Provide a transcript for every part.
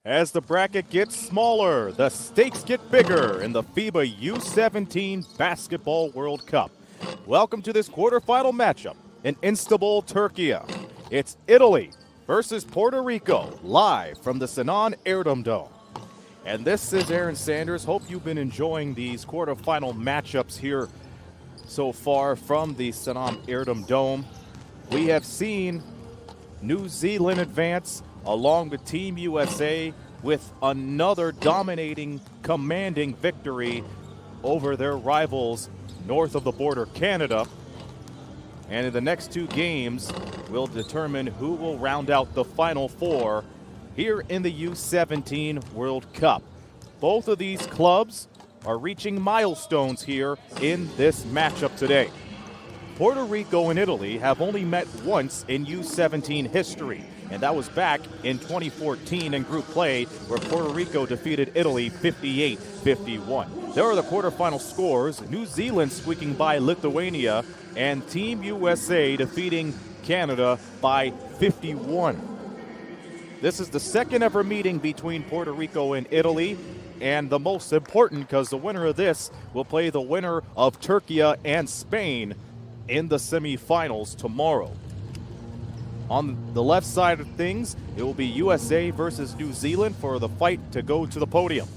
As the bracket gets smaller, the stakes get bigger in the FIBA U17 Basketball World Cup. Welcome to this quarterfinal matchup in Istanbul, Turkey. It's Italy versus Puerto Rico, live from the Sinan Erdem Dome. And this is Aaron Sanders. Hope you've been enjoying these quarterfinal matchups here so far from the Sinan Erdem Dome. We have seen New Zealand advance along with Team USA with another dominating, commanding victory over their rivals north of the border, Canada. And in the next two games, we'll determine who will round out the Final Four here in the U17 World Cup. Both of these clubs are reaching milestones here in this matchup today. Puerto Rico and Italy have only met once in U17 history, and that was back in 2014 in group play, where Puerto Rico defeated Italy 58-51. There are the quarterfinal scores: New Zealand squeaking by Lithuania, and Team USA defeating Canada by 51. This is the second ever meeting between Puerto Rico and Italy, and the most important because the winner of this will play the winner of Turkey and Spain in the semifinals tomorrow. On the left side of things, it will be USA versus New Zealand for the fight to go to the podium.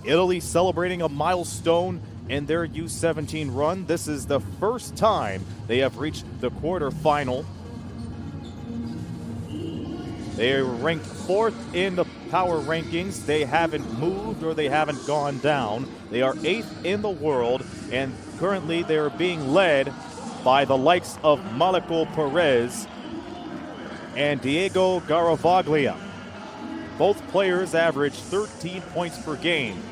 Italy celebrating a milestone in their U17 run. This is the first time they have reached the quarterfinal. They are ranked fourth in the power rankings. They haven't moved or they haven't gone down. They are eighth in the world, and currently they are being led by the likes of Maleko Perez and Diego Garavaglia. Both players average 13 points per game.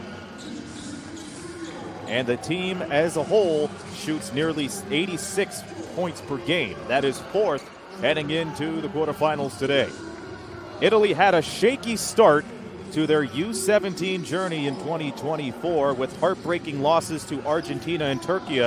And the team as a whole shoots nearly 86 points per game. That is fourth heading into the quarterfinals today. Italy had a shaky start to their U17 journey in 2024 with heartbreaking losses to Argentina and Turkey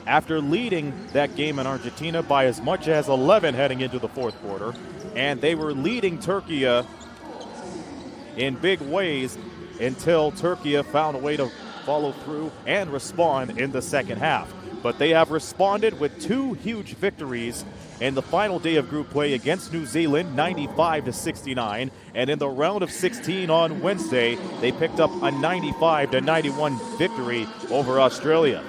after leading that game in Argentina by as much as 11 heading into the fourth quarter. And they were leading Turkey in big ways until Turkey found a way to follow through and respond in the second half. But they have responded with two huge victories in the final day of group play against New Zealand, 95-69, and in the round of 16 on Wednesday, they picked up a 95-91 victory over Australia.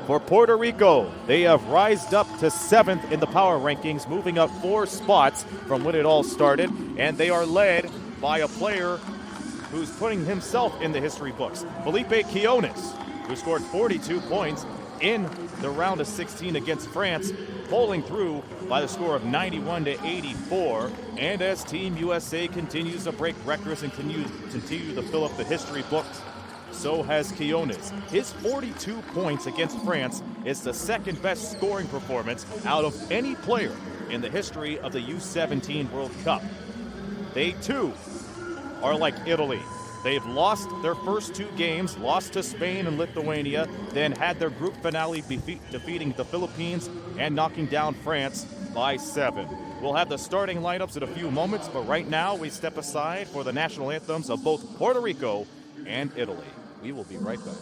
For Puerto Rico, they have rised up to seventh in the power rankings, moving up 4 spots from when it all started, and they are led by a player who's putting himself in the history books, Felipe Quiones, who scored 42 points in the round of 16 against France, pulling through by the score of 91-84. And as Team USA continues to break records and continue to fill up the history books, so has Quiones. His 42 points against France is the second best scoring performance out of any player in the history of the U17 World Cup. They too are like Italy. They've lost their first 2 games, lost to Spain and Lithuania, then had their group finale defeating the Philippines and knocking down France by 7. We'll have the starting lineups in a few moments, but right now we step aside for the national anthems of both Puerto Rico and Italy. We will be right back.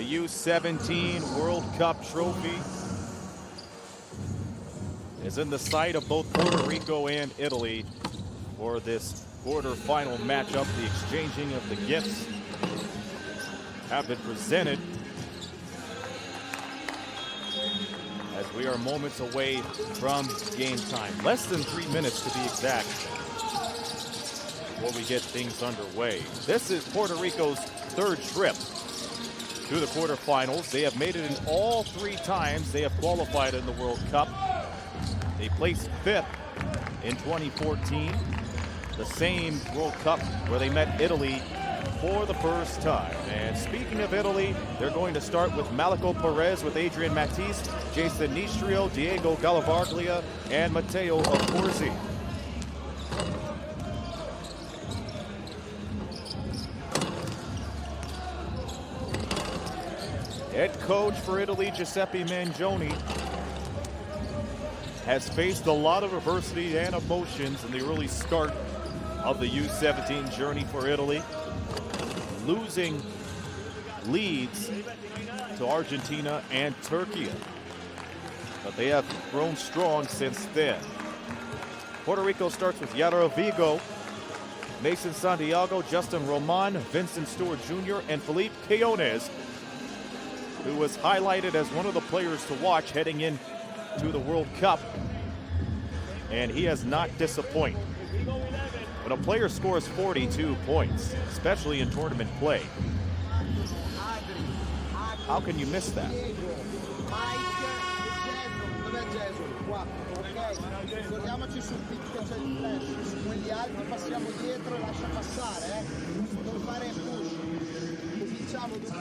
U17 World Cup trophy is in the sight of both Puerto Rico and Italy for this quarterfinal matchup. The exchanging of the gifts have been presented as we are moments away from game time. Less than 3 minutes to be exact before we get things underway. This is Puerto Rico's third trip to the quarterfinals. They have made it in all 3 times they have qualified in the World Cup. They placed 5th in 2014, the same World Cup where they met Italy for the first time. And speaking of Italy, they're going to start with Malaco Perez with Adrian Matisse, Jason Nistrio, Diego Gallavaglia, and Matteo Accorsi. Head coach for Italy, Giuseppe Mangione, has faced a lot of adversity and emotions in the early start of the U17 journey for Italy, losing leads to Argentina and Turkey. But they have grown strong since then. Puerto Rico starts with Yara Vigo, Mason Santiago, Justin Roman, Vincent Stewart Jr., and Felipe Quiones, who was highlighted as one of the players to watch heading in to the World Cup, and he has not disappointed. When a player scores 42 points, especially in tournament play, how can you miss that?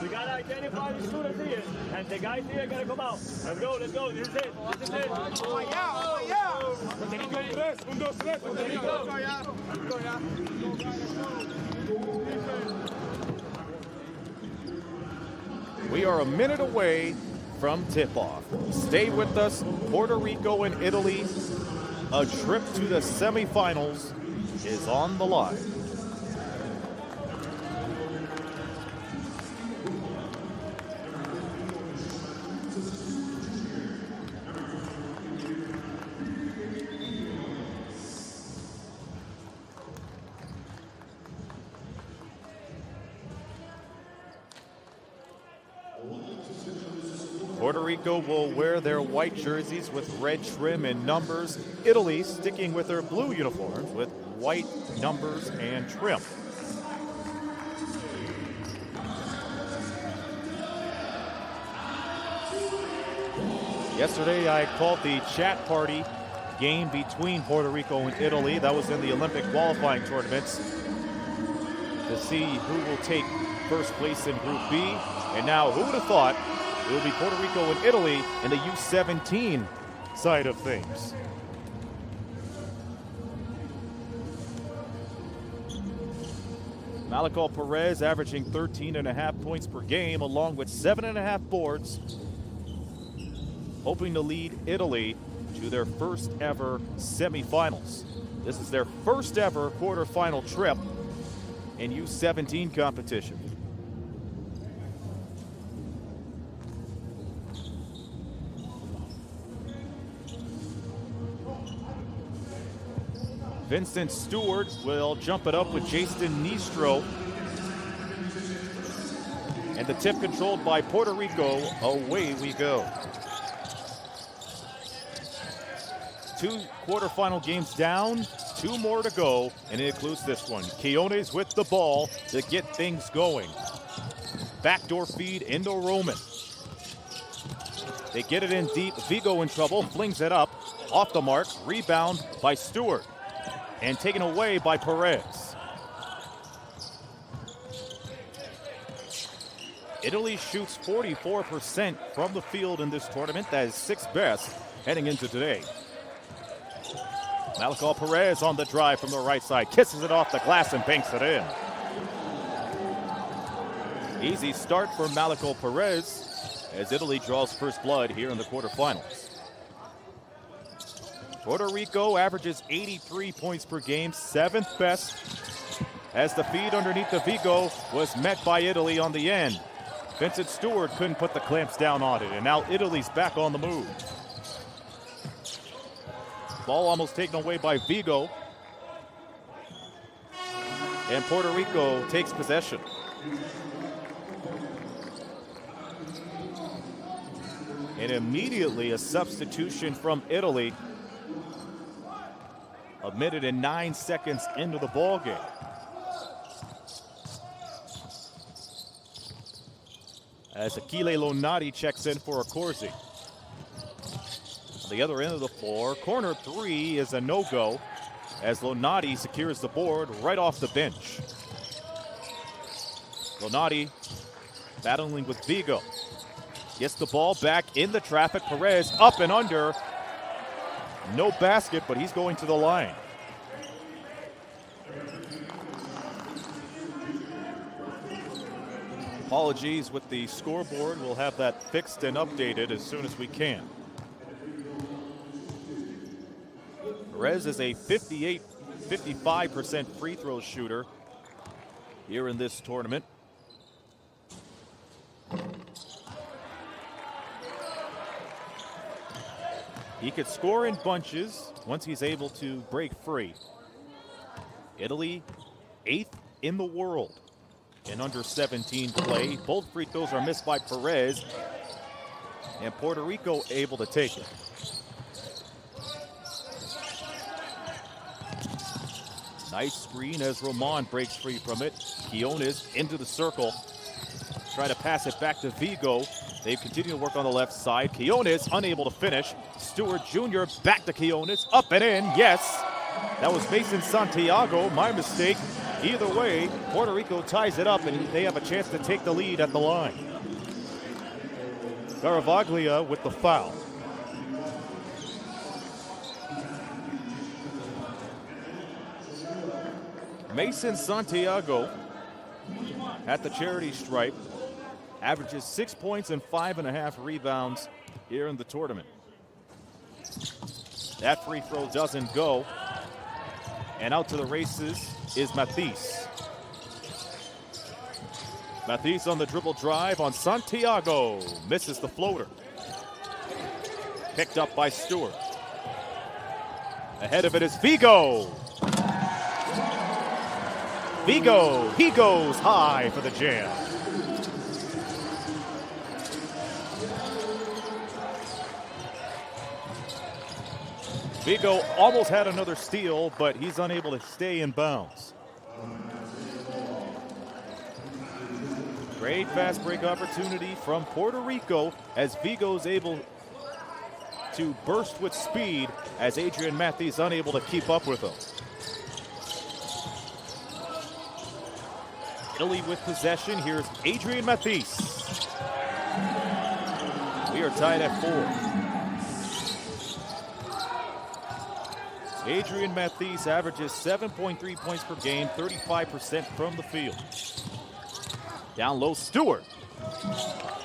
We gotta identify the shooters here, and the guys here gotta come out. Let's go, let's go. This is it. This is it. We are a minute away from tip-off. Stay with us. Puerto Rico and Italy, a trip to the semifinals is on the line. Puerto Rico will wear their white jerseys with red trim and numbers. Italy sticking with their blue uniforms with white numbers and trim. Yesterday I called the chat party game between Puerto Rico and Italy. That was in the Olympic qualifying tournaments to see who will take first place in Group B. And now, who would have thought it would be Puerto Rico and Italy in the U17 side of things. Malaco Perez averaging 13.5 points per game, along with 7.5 boards, hoping to lead Italy to their first ever semifinals. This is their first ever quarterfinal trip in U17 competition. Vincent Stewart will jump it up with Jason Nistro. And the tip controlled by Puerto Rico. Away we go. 2 quarterfinal games down, 2 more to go, and it includes this one. Quiones with the ball to get things going. Backdoor feed into Roman. They get it in deep. Vigo in trouble, flings it up. Off the mark, rebound by Stewart. And taken away by Perez. Italy shoots 44% from the field in this tournament. That is 6th best heading into today. Malaco Perez on the drive from the right side. Kisses it off the glass and banks it in. Easy start for Malaco Perez as Italy draws first blood here in the quarterfinals. Puerto Rico averages 83 points per game, 7th best, as the feed underneath the Vigo was met by Italy on the end. Vincent Stewart couldn't put the clamps down on it, and now Italy's back on the move. Ball almost taken away by Vigo. And Puerto Rico takes possession. And immediately a substitution from Italy. A minute and 9 seconds into the ball game. As Achille Lonati checks in for Accorsi. On the other end of the floor, corner three is a no-go as Lonati secures the board right off the bench. Lonati battling with Vigo. Gets the ball back in the traffic. Perez up and under. No basket, but he's going to the line. Apologies with the scoreboard. We'll have that fixed and updated as soon as we can. Perez is a 55% free throw shooter here in this tournament. He could score in bunches once he's able to break free. Italy, 8th in the world in under 17 play. Both free throws are missed by Perez, and Puerto Rico able to take it. Nice screen as Roman breaks free from it. Quiones into the circle. Try to pass it back to Vigo. They continue to work on the left side. Quiones unable to finish. Stewart Jr. back to Quiones. Up and in. Yes. That was Mason Santiago. My mistake. Either way, Puerto Rico ties it up and they have a chance to take the lead at the line. Garavaglia with the foul. Mason Santiago at the charity stripe averages 6 points and 5.5 rebounds here in the tournament. That free throw doesn't go. And out to the races is Matisse. Matisse on the dribble drive on Santiago. Misses the floater. Picked up by Stewart. Ahead of it is Vigo. Vigo, he goes high for the jam. Vigo almost had another steal, but he's unable to stay in bounds. Great fast break opportunity from Puerto Rico as Vigo's able to burst with speed as Adrian Matthews unable to keep up with him. Italy with possession. Here's Adrian Matisse. We are tied at 4. Adrian Matisse averages 7.3 points per game, 35% from the field. Down low, Stewart.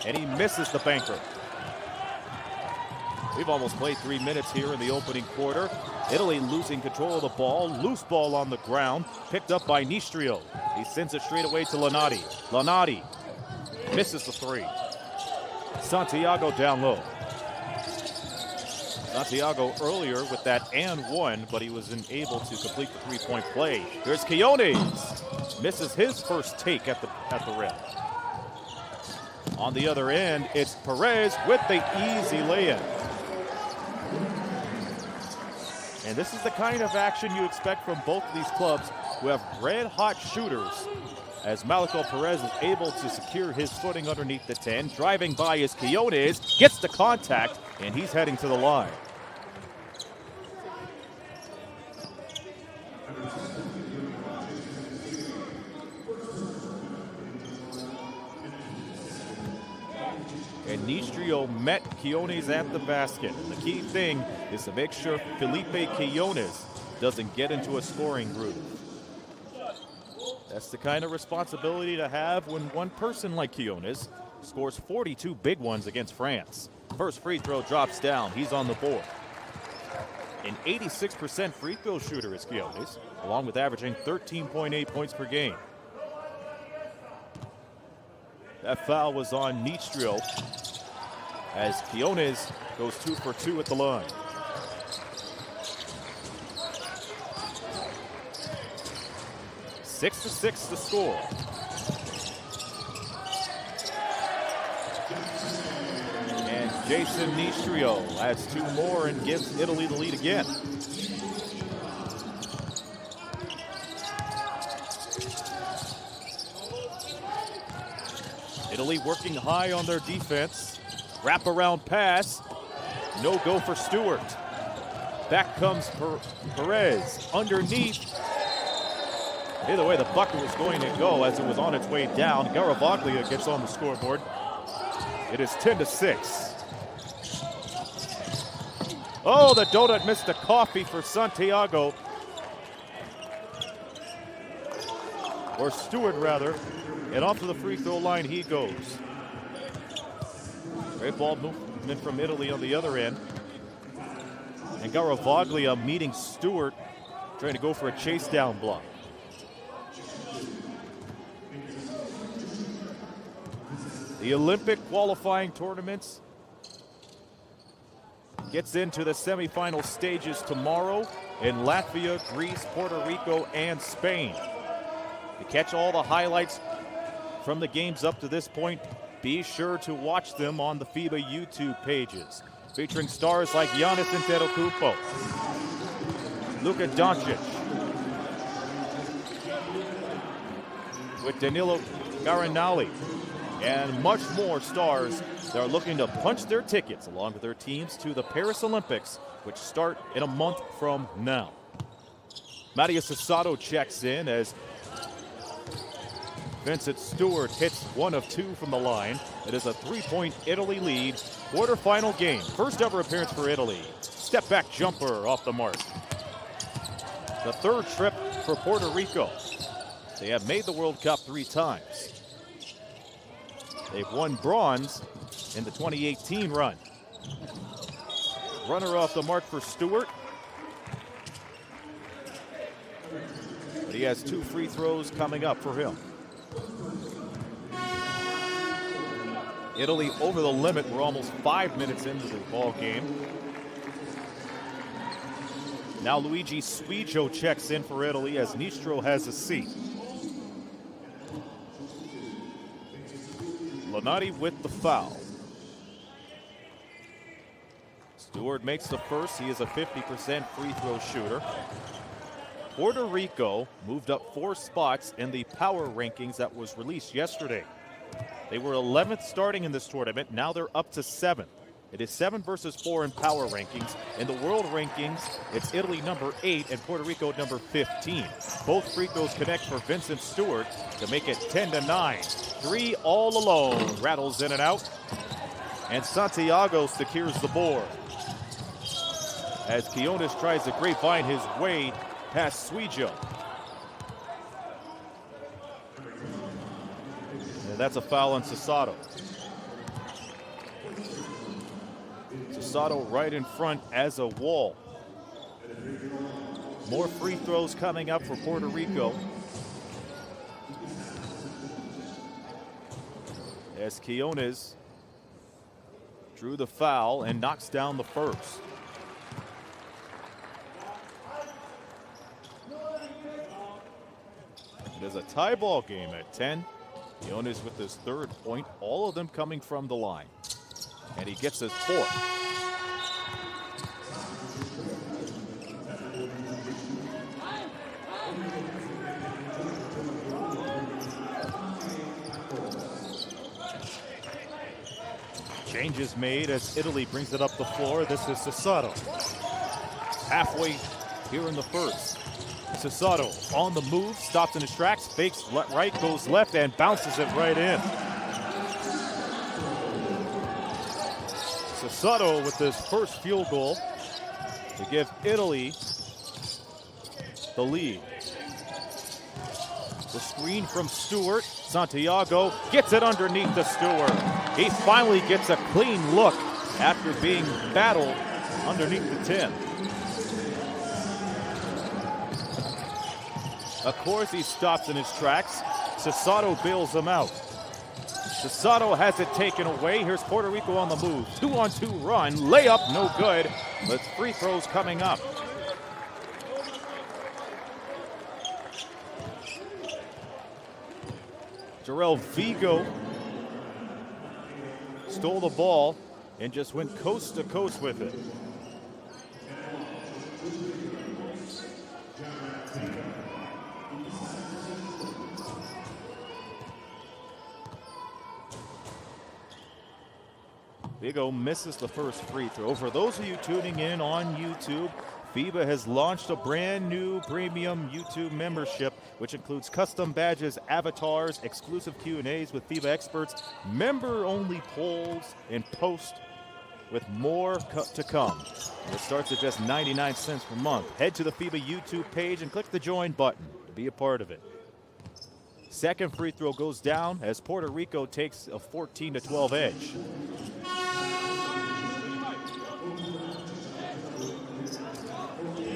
And he misses the banker. We've almost played 3 minutes here in the opening quarter. Italy losing control of the ball. Loose ball on the ground. Picked up by Nistrio. He sends it straight away to Lonati. Lonati misses the three. Santiago down low. Santiago earlier with that and one, but he wasn't able to complete the three-point play. There's Quiones. Misses his first take at the rim. On the other end, it's Perez with the easy layup. And this is the kind of action you expect from both of these clubs who have red-hot shooters, as Malaco Perez is able to secure his footing underneath the 10. Driving by is Quiones, gets the contact, and he's heading to the line. And Nistrio met Quiones at the basket. The key thing is to make sure Felipe Quiones doesn't get into a scoring groove. That's the kind of responsibility to have when one person like Quiones scores 42 big ones against France. First free throw drops down. He's on the board. An 86% free throw shooter is Quiones, along with averaging 13.8 points per game. That foul was on Nistrio as Quiones goes 2 for 2 at the line. Six to 6 to score. And Jason Nistrio adds 2 more and gives Italy the lead again. Italy working high on their defense. Wraparound pass. No go for Stewart. Back comes Perez. Underneath. Either way, the bucket was going to go as it was on its way down. Garavaglia gets on the scoreboard. It is 10 to 6. Oh, the donut missed the coffee for Santiago. Or Stewart, rather. And off to the free throw line he goes. Great ball movement from Italy on the other end. And Garavaglia meeting Stewart, trying to go for a chase down block. The Olympic qualifying tournaments gets into the semifinal stages tomorrow in Latvia, Greece, Puerto Rico, and Spain. To catch all the highlights from the games up to this point, be sure to watch them on the FIBA YouTube pages, featuring stars like Giannis Antetokounmpo, Luka Doncic, with Danilo Gallinari, and much more stars that are looking to punch their tickets along with their teams to the Paris Olympics, which start in a month from now. Matías Sassado checks in as Vincent Stewart hits 1 of 2 from the line. It is a 3-point Italy lead. Quarterfinal game. First ever appearance for Italy. Step back jumper off the mark. The 3rd trip for Puerto Rico. They have made the World Cup 3 times. They've won bronze in the 2018 run. Runner off the mark for Stewart. But he has 2 free throws coming up for him. Italy over the limit. We're almost 5 minutes into the ball game. Now Luigi Squijo checks in for Italy as Nistro has a seat. Lonati with the foul. Stewart makes the first. He is a 50% free throw shooter. Puerto Rico moved up 4 spots in the power rankings that was released yesterday. They were 11th starting in this tournament. Now they're up to 7th. It is 7 versus 4 in power rankings. In the world rankings, it's Italy number 8 and Puerto Rico number 15. Both free throws connect for Vincent Stewart to make it 10-9. 3 all alone, rattles in and out. And Santiago secures the board as Quiones tries to grapevine his way past Squijo. And that's a foul on Sassado. Sassado right in front as a wall. More free throws coming up for Puerto Rico as Quiones drew the foul and knocks down the first. It is a tie ball game at 10. Quiones with his 3rd point, all of them coming from the line. And he gets his 4th. Changes made as Italy brings it up the floor. This is Sassado. Halfway here in the first. Sassado on the move, stops in his tracks, fakes right, goes left, and bounces it right in. Sassado with his first field goal to give Italy the lead. The screen from Stewart. Santiago gets it underneath the Stewart. He finally gets a clean look after being battled underneath the 10. Of course, he stops in his tracks. Sassado bails him out. Sasato has it taken away. Here's Puerto Rico on the move. 2-on-2 run. Layup, no good. But free throws coming up. Jarrell Vigo stole the ball and just went coast to coast with it. Vigo misses the first free throw. For those of you tuning in on YouTube, FIBA has launched a brand new premium YouTube membership, which includes custom badges, avatars, exclusive Q&As with FIBA experts, member-only polls, and posts with more to come. And it starts at just 99 cents per month. Head to the FIBA YouTube page and click the join button to be a part of it. Second free throw goes down as Puerto Rico takes a 14-12 edge.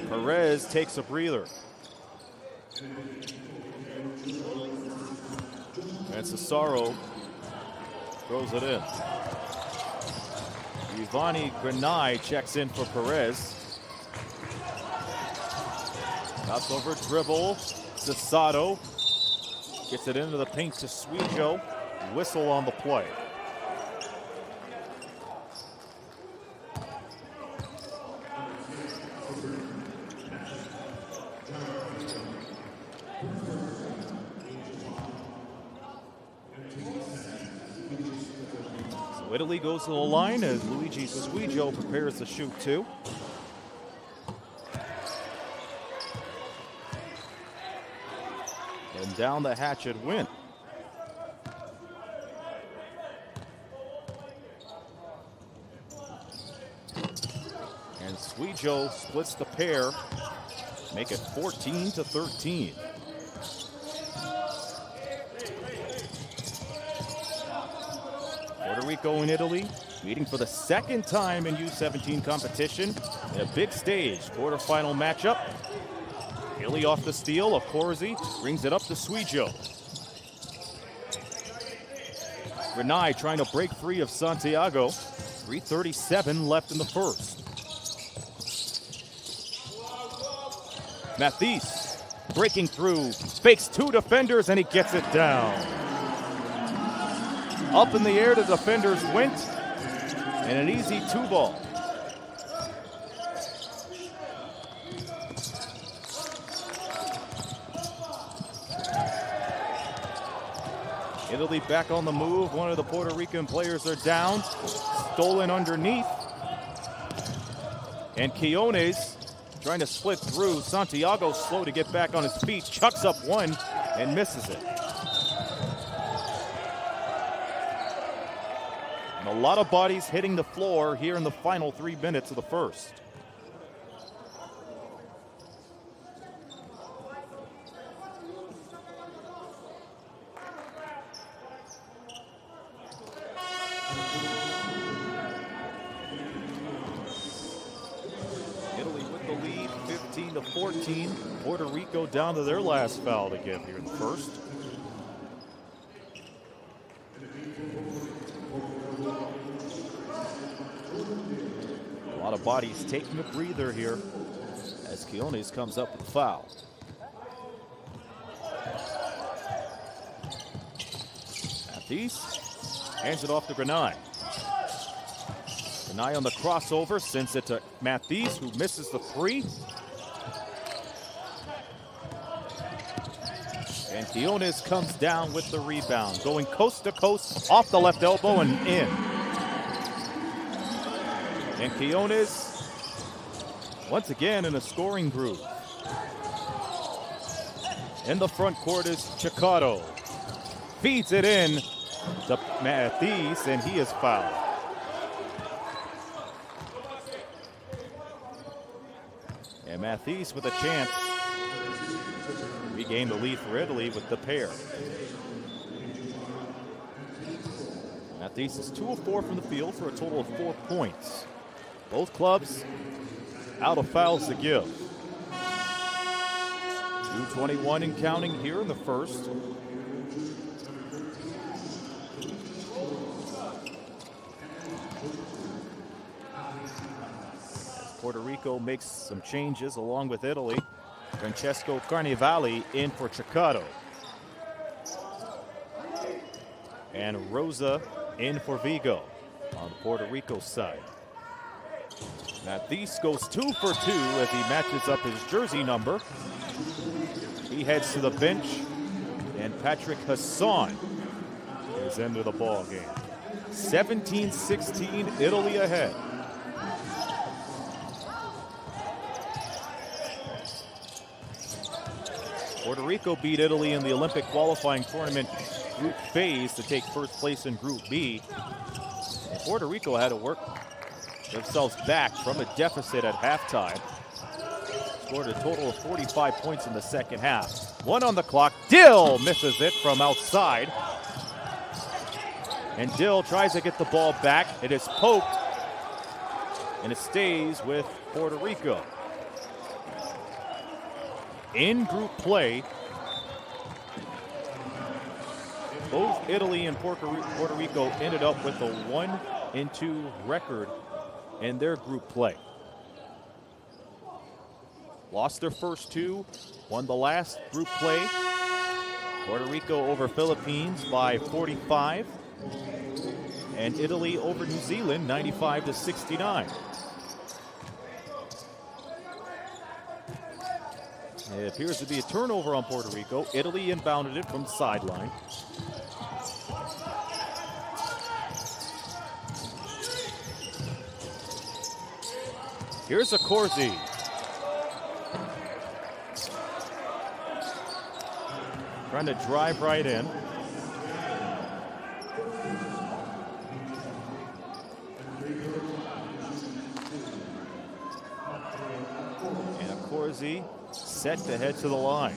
Perez takes a breather. And Cesaro throws it in. Ivani Granai checks in for Perez. Knocks over dribble. Sasato gets it into the paint to Suijo. Whistle on the play. Italy goes to the line as Luigi Suijo prepares to shoot two. And down the hatch it went. And Suijo splits the pair, make it 14-13. Puerto Rico and Italy meeting for the second time in U17 competition in a big stage quarterfinal matchup. Italy off the steal. Accorsi brings it up to Suijo. Granai trying to break free of Santiago. 3:37 left in the first. Mathis breaking through, fakes two defenders, and he gets it down. Up in the air, the defenders went, and an easy two ball. Italy back on the move. One of the Puerto Rican players are down. Stolen underneath. And Quiones trying to split through. Santiago slow to get back on his feet. Chucks up one and misses it. And a lot of bodies hitting the floor here in the final 3 minutes of the first. Italy with the lead, 15-14. Puerto Rico down to their last foul to give here in the first. A lot of bodies taking a breather here as Quiones comes up with the foul. Mathis hands it off to Granai. Granai on the crossover, sends it to Mathis, who misses the three. And Quiones comes down with the rebound, going coast to coast, off the left elbow and in. And Quiones, once again in a scoring groove. In the front court is Chicotto. Feeds it in to Mathis, and he is fouled. And Mathis with a chance to regain the lead for Italy with the pair. Mathis is 2 of 4 from the field for a total of 4 points. Both clubs out of fouls to give. 2:21 and counting here in the first. Puerto Rico makes some changes along with Italy. Francesco Carnevale in for Chicado. And Rosa in for Vigo on the Puerto Rico side. Matthis goes 2 for 2 as he matches up his jersey number. He heads to the bench, and Patrick Hassan is into the ball game. 17-16, Italy ahead. Puerto Rico beat Italy in the Olympic qualifying tournament group phase to take first place in Group B. And Puerto Rico had to work themselves back from a deficit at halftime. Scored a total of 45 points in the second half. 1 on the clock. Dill misses it from outside. And Dill tries to get the ball back. It is poked, and it stays with Puerto Rico. In group play, both Italy and Puerto Rico ended up with a 1-2 record in their group play. Lost their first 2, won the last group play. Puerto Rico over Philippines by 45, and Italy over New Zealand 95-69. It appears to be a turnover on Puerto Rico. Italy inbounded it from the sideline. Here's a Corsi. Trying to drive right in. And a Corsi set to head to the line.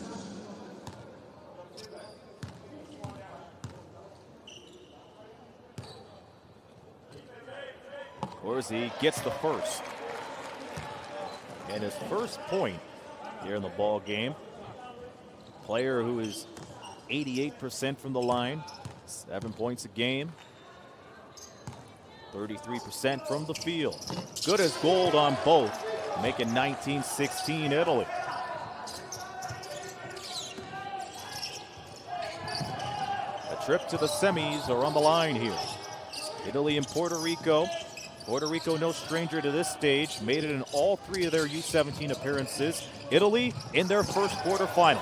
Corsi gets the first. And his first point here in the ball game. Player who is 88% from the line, 7 points a game, 33% from the field. Good as gold on both, making 19-16 Italy. A trip to the semis are on the line here. Italy and Puerto Rico. Puerto Rico, no stranger to this stage, made it in all 3 of their U17 appearances. Italy in their first quarterfinal.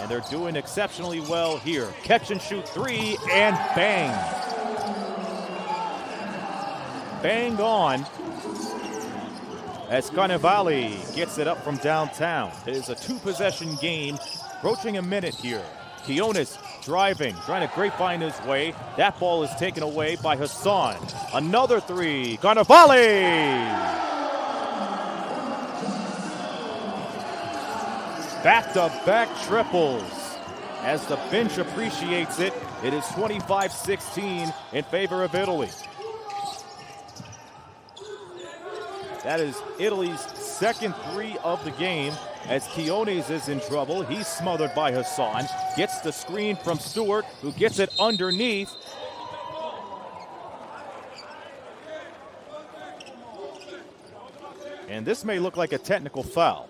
And they're doing exceptionally well here. Catch and shoot 3, and bang. Bang on as Carnevale gets it up from downtown. It is a 2-possession game, approaching a minute here. Quiones driving, trying to grapevine his way. That ball is taken away by Hassan. Another 3, Carnevale! Back-to-back triples. As the bench appreciates it, it is 25-16 in favor of Italy. That is Italy's second 3 of the game as Quiones is in trouble. He's smothered by Hassan. Gets the screen from Stewart, who gets it underneath. And this may look like a technical foul.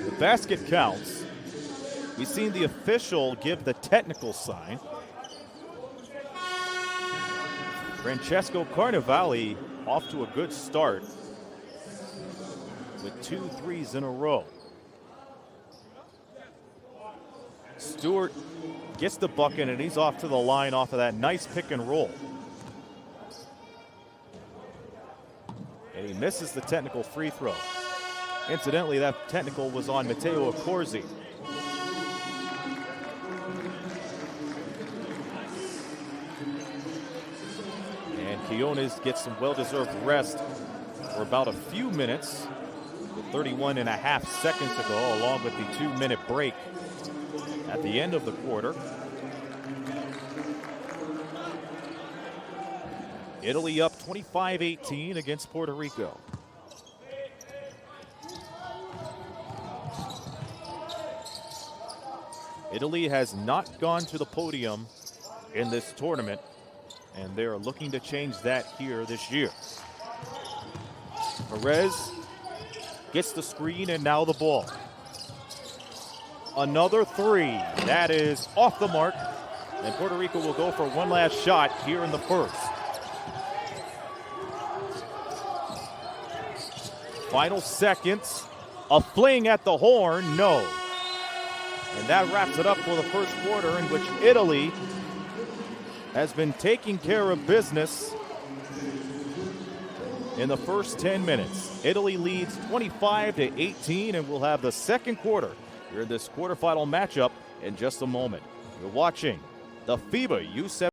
The basket counts. We've seen the official give the technical sign. Francesco Carnevale off to a good start with 2 threes in a row. Stewart gets the bucket, and he's off to the line off of that nice pick and roll. And he misses the technical free throw. Incidentally, that technical was on Matteo Accorsi. And Quiones gets some well-deserved rest for about a few minutes with 31.5 seconds to go, along with the 2-minute break at the end of the quarter. Italy up 25-18 against Puerto Rico. Italy has not gone to the podium in this tournament, and they are looking to change that here this year. Perez gets the screen and now the ball. Another three. That is off the mark. And Puerto Rico will go for one last shot here in the first. Final seconds. A fling at the horn. No. And that wraps it up for the first quarter, in which Italy has been taking care of business in the first 10 minutes. Italy leads 25-18, and we'll have the second quarter here in this quarterfinal matchup in just a moment. You're watching the FIBA U17.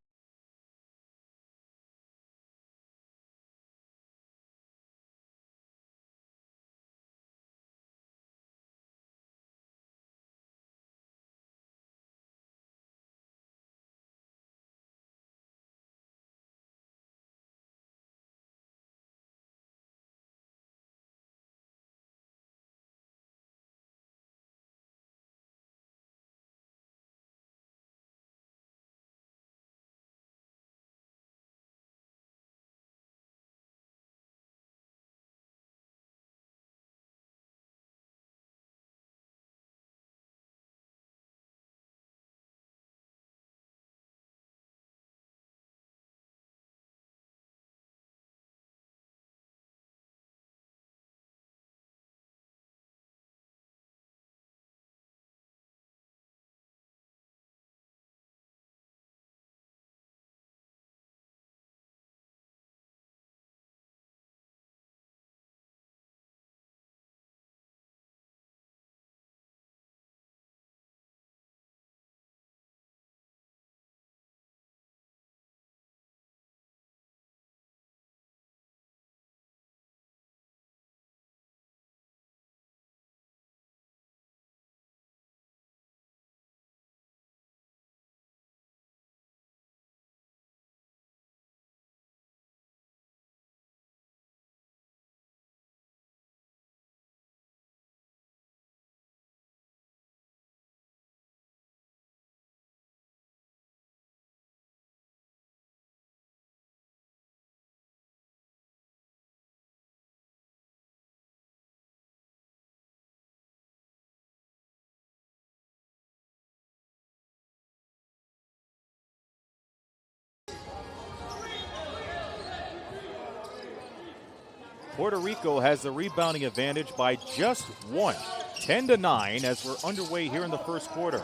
Puerto Rico has the rebounding advantage by just one, 10-9, as we're underway here in the first quarter.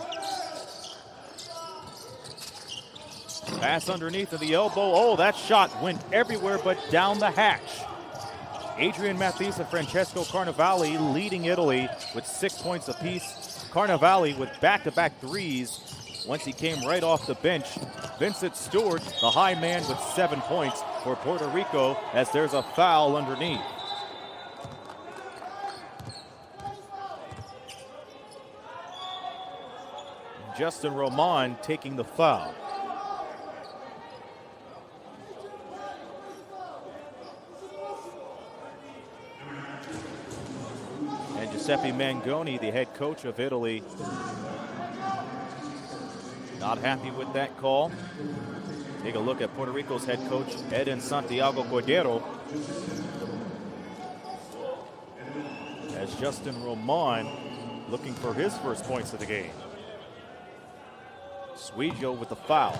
Pass underneath of the elbow. Oh, that shot went everywhere but down the hatch. Adrian Matthis and Francesco Carnevale leading Italy with 6 points apiece. Carnevale with back-to-back threes once he came right off the bench. Vincent Stewart, the high man, with 7 points for Puerto Rico, as there's a foul underneath. Justin Roman taking the foul. And Giuseppe Mangoni, the head coach of Italy, not happy with that call. Take a look at Puerto Rico's head coach, Eden Santiago Cordero, as Justin Roman looking for his first points of the game. Suijo with the foul.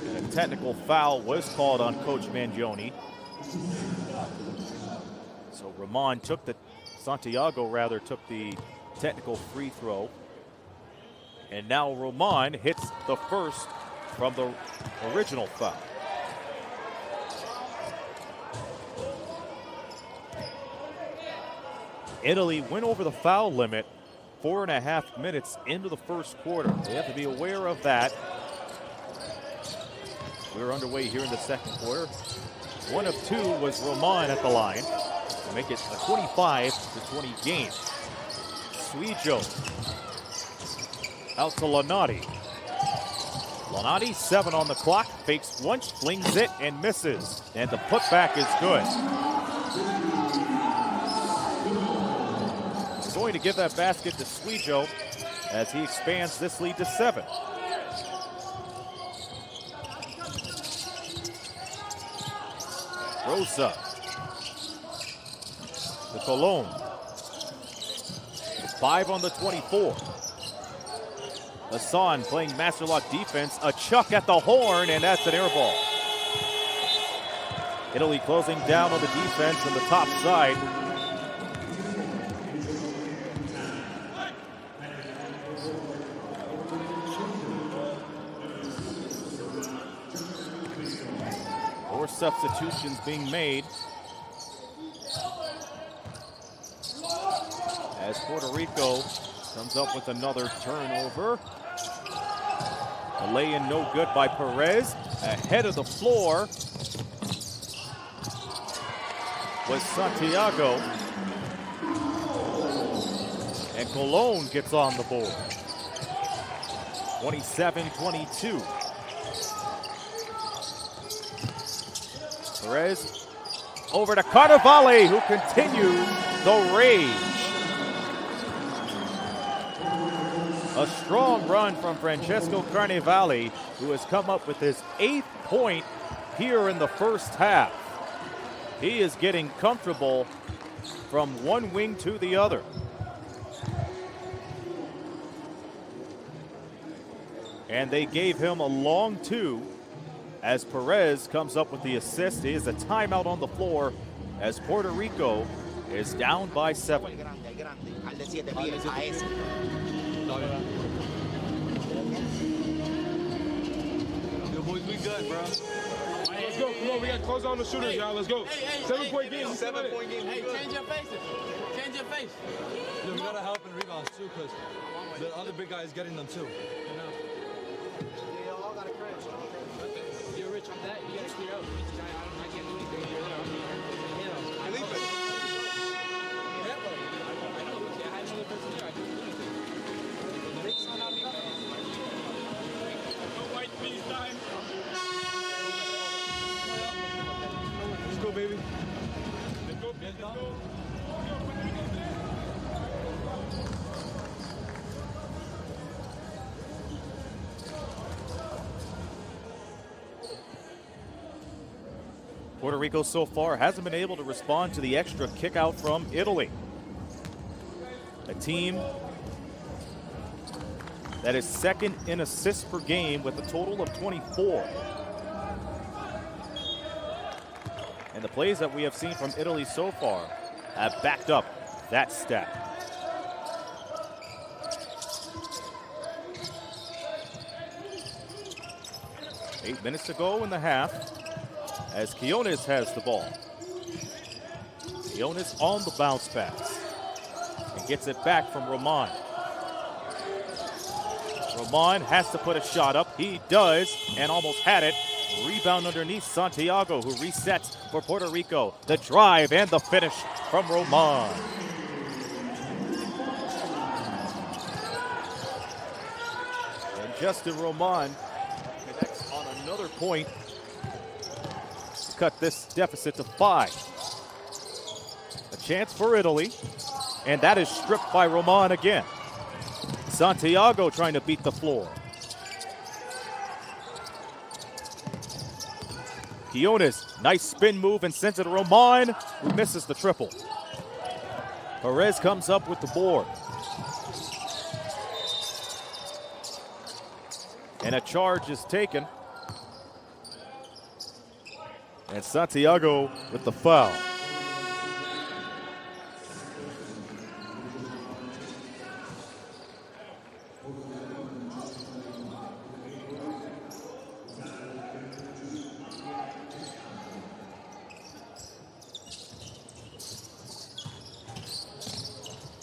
And a technical foul was called on Coach Mangione. So Santiago took the technical free throw. And now Roman hits the first from the original foul. Italy went over the foul limit 4.5 minutes into the first quarter. They have to be aware of that. We're underway here in the second quarter. 1 of 2 was Roman at the line to make it a 25-20 game. Suijo out to Lonati. Lonati, 7 on the clock, fakes once, flings it, and misses. And the putback is good. Going to give that basket to Suijo as he expands this lead to 7. Rosa. To Colon. 5 on the 24. Hassan playing master lock defense. A chuck at the horn, and that's an air ball. Italy closing down on the defense on the top side. More substitutions being made as Puerto Rico comes up with another turnover. A lay-in no good by Perez. Ahead of the floor was Santiago. And Colon gets on the board. 27-22. Perez over to Carnevale, who continues the rage. A strong run from Francesco Carnevale, who has come up with his 8th point here in the first half. He is getting comfortable from one wing to the other. And they gave him a long 2 as Perez comes up with the assist. He is a timeout on the floor as Puerto Rico is down by 7. We good, bro. Let's go. Come on, we got to close on the shooters, y'all. Let's go. 7-point game. 7-point game. Hey, change your faces. Change your face. Yeah, we got to help in rebounds, too, because the other big guy is getting them, too. You know? They all got to crash. You're rich on that. You got to clear out. I can't do anything. You're there. You know. I leave it. I know. I had another person there. I couldn't do anything. It's not me. No white peace time. Let's go, baby. Let's go, let's go. Puerto Rico so far hasn't been able to respond to the extra kick out from Italy. A team that is second in assists per game with a total of 24. And the plays that we have seen from Italy so far have backed up that stat. Eight minutes to go in the half as Quiones has the ball. Quiones on the bounce pass and gets it back from Roman. Roman has to put a shot up. He does, and almost had it. Rebound underneath Santiago, who resets for Puerto Rico. The drive and the finish from Roman. And Justin Roman connects on another point to cut this deficit to 5. A chance for Italy, and that is stripped by Roman again. Santiago trying to beat the floor. Quiones, nice spin move and sends it to Roman, who misses the triple. Perez comes up with the board. And a charge is taken. And Santiago with the foul.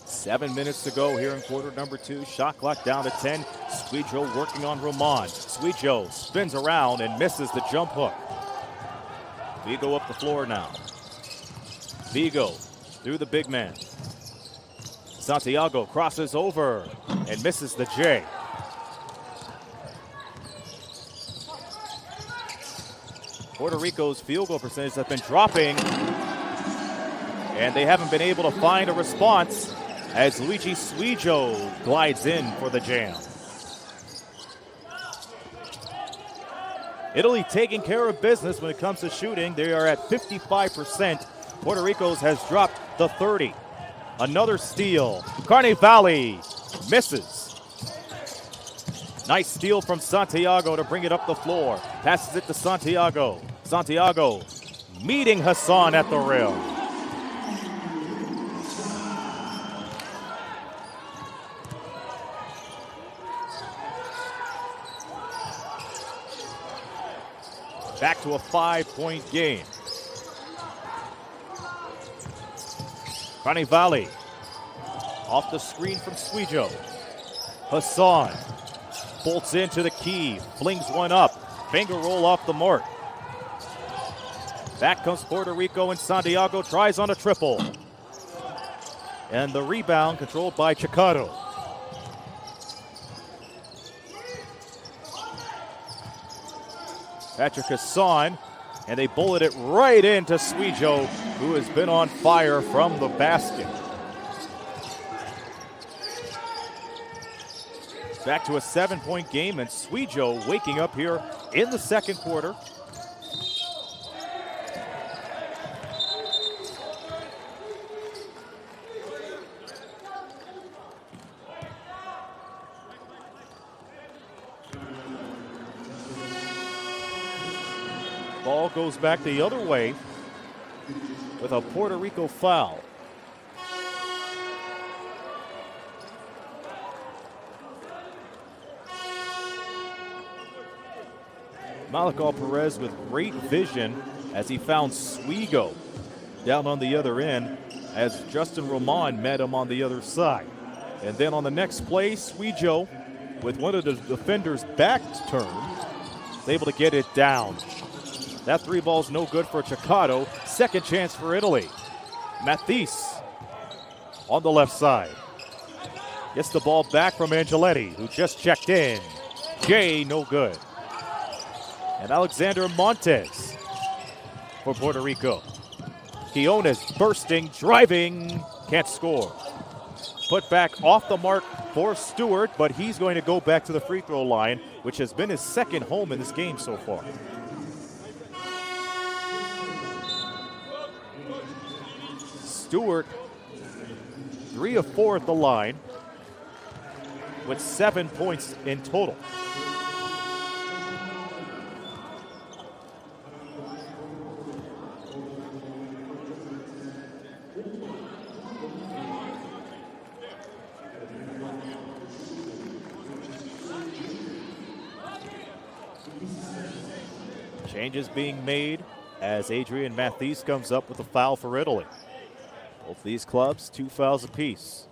Seven minutes to go here in quarter number 2. Shot clock down to 10. Squidjo working on Roman. Squidjo spins around and misses the jump hook. Vigo up the floor now. Vigo through the big man. Santiago crosses over and misses the J. Puerto Rico's field goal percentage has been dropping, and they haven't been able to find a response as Luigi Squidjo glides in for the jam. Italy taking care of business when it comes to shooting. They are at 55%. Puerto Rico's has dropped the 30. Another steal. Carnevale misses. Nice steal from Santiago to bring it up the floor. Passes it to Santiago. Santiago meeting Hassan at the rim. Back to a 5-point game. Carnevale off the screen from Suijo. Hassan bolts into the key, flings one up, finger roll off the mark. Back comes Puerto Rico, and Santiago tries on a triple. And the rebound controlled by Chicado. Patrick Hassan, and they bullet it right into Suijo, who has been on fire from the basket. Back to a 7-point game, and Suijo waking up here in the second quarter. Ball goes back the other way with a Puerto Rico foul. Malacal Perez with great vision as he found Suijo down on the other end as Justin Roman met him on the other side. And then on the next play, Suijo, with one of the defenders' backs turned, is able to get it down. That three ball's no good for Chicado. Second chance for Italy. Matisse on the left side. Gets the ball back from Angeletti, who just checked in. Jay, no good. And Alexander Montes for Puerto Rico. Quiones bursting, driving, can't score. Put back off the mark for Stewart, but he's going to go back to the free throw line, which has been his second home in this game so far. Stewart, 3 of 4 at the line, with 7 points in total. Changes being made as Adrian Matisse comes up with a foul for Italy. Both these clubs, 2 fouls apiece.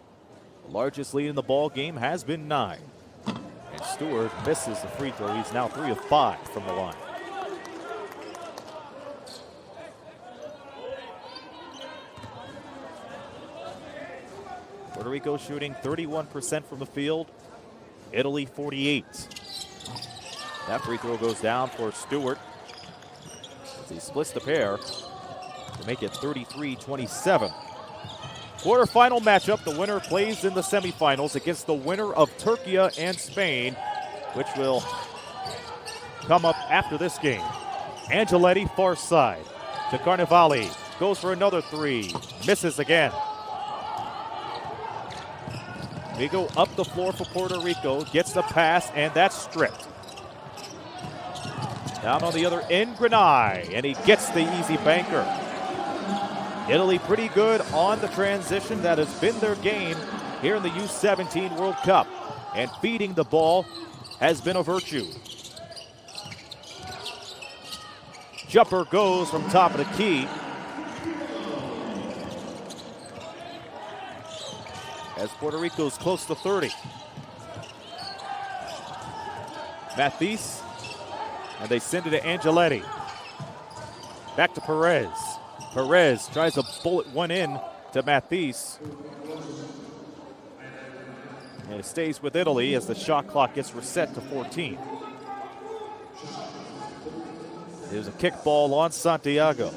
The largest lead in the ball game has been 9. And Stewart misses the free throw. He's now 3 of 5 from the line. Puerto Rico shooting 31% from the field. Italy 48. That free throw goes down for Stewart as he splits the pair to make it 33-27. Quarterfinal matchup, the winner plays in the semifinals against the winner of Turkey and Spain, which will come up after this game. Angeletti, far side to Carnevale, goes for another 3, misses again. We go up the floor for Puerto Rico, gets the pass, and that's stripped. Down on the other end, Granai, and he gets the easy banker. Italy pretty good on the transition. That has been their game here in the U17 World Cup. And feeding the ball has been a virtue. Jumper goes from top of the key. As Puerto Rico's close to 30. Matisse, and they send it to Angeletti. Back to Perez. Perez tries to bullet one in to Matisse. And it stays with Italy as the shot clock gets reset to 14. There's a kick ball on Santiago.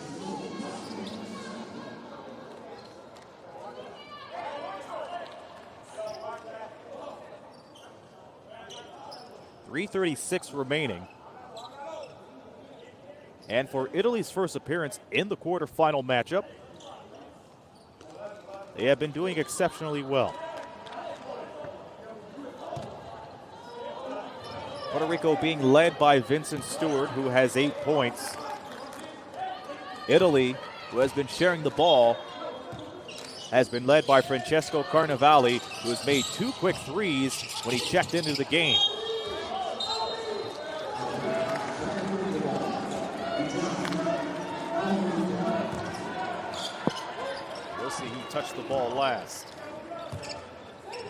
.336 remaining. And for Italy's first appearance in the quarterfinal matchup, they have been doing exceptionally well. Puerto Rico being led by Vincent Stewart, who has 8 points. Italy, who has been sharing the ball, has been led by Francesco Carnevali, who has made 2 quick threes when he checked into the game. We'll see who touched the ball last.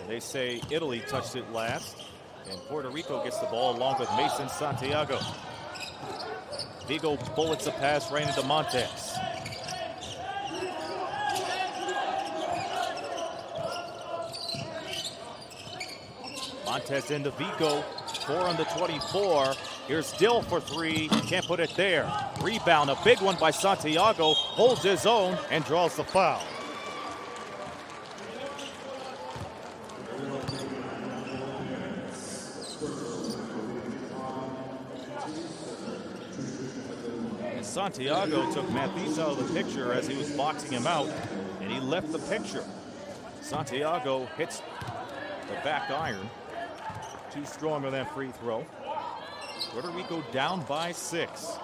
They say Italy touched it last, and Puerto Rico gets the ball along with Mason Santiago. Vigo bullets a pass right into Montes. Montes into Vigo, 4 on the 24. Here's Dill for 3, can't put it there. Rebound, a big one by Santiago, holds his own and draws the foul. And Santiago took Matthews out of the picture as he was boxing him out, and he left the picture. Santiago hits the back iron. Too strong on that free throw. Puerto Rico down by 6.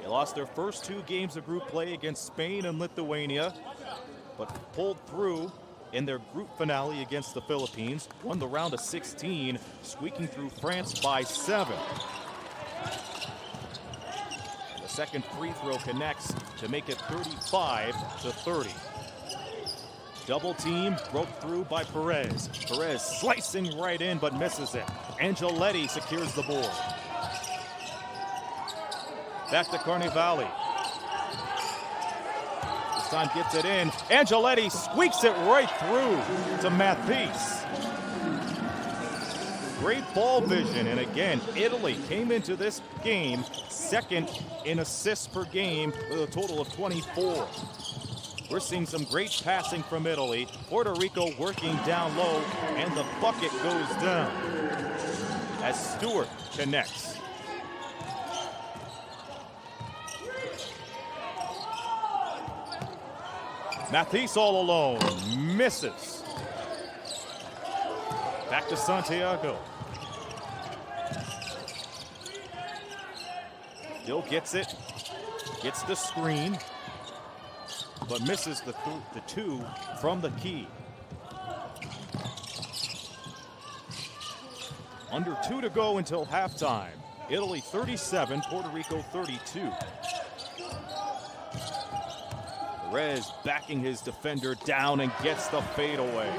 They lost their first 2 games of group play against Spain and Lithuania, but pulled through in their group finale against the Philippines, won the round of 16, squeaking through France by 7. The second free throw connects to make it 35-30. Double team broke through by Perez. Perez slicing right in but misses it. Angeletti secures the board. Back to Carnevali. This time gets it in. Angeletti squeaks it right through to Matthews. Great ball vision, and again, Italy came into this game second in assists per game with a total of 24. We're seeing some great passing from Italy. Puerto Rico working down low, and the bucket goes down as Stewart connects. Matthews all alone, misses. Back to Santiago. Dill gets it, gets the screen, but misses the 2 from the key. Under 2 to go until halftime. Italy 37, Puerto Rico 32. Perez backing his defender down and gets the fadeaway.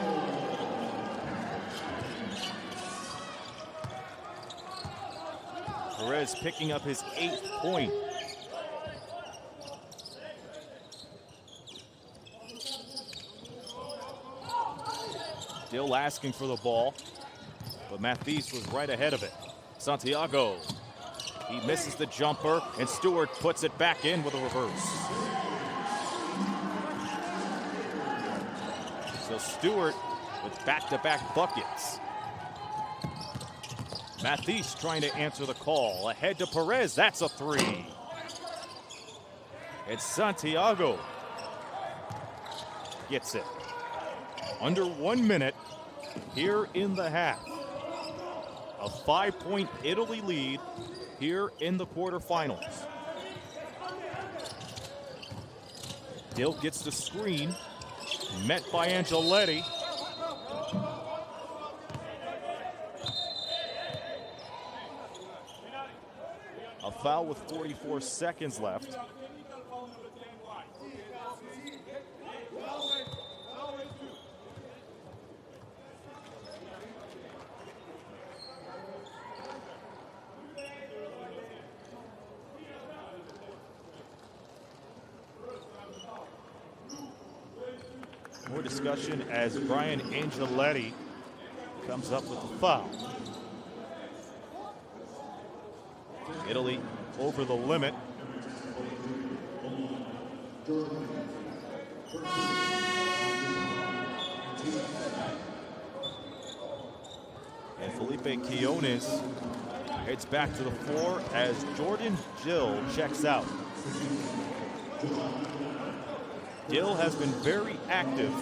Perez picking up his 8th point. Still asking for the ball, but Matthews was right ahead of it. Santiago, he misses the jumper, and Stewart puts it back in with a reverse. So Stewart with back-to-back buckets. Matthews trying to answer the call. Ahead to Perez, that's a 3. And Santiago gets it. Under 1 minute here in the half. A 5-point Italy lead here in the quarterfinals. Dill gets the screen, met by Angeletti. A foul with 44 seconds left. More discussion as Brian Angeletti comes up with the foul. Italy over the limit. And Felipe Quiones heads back to the floor as Jordan Dill checks out. Dill has been very active,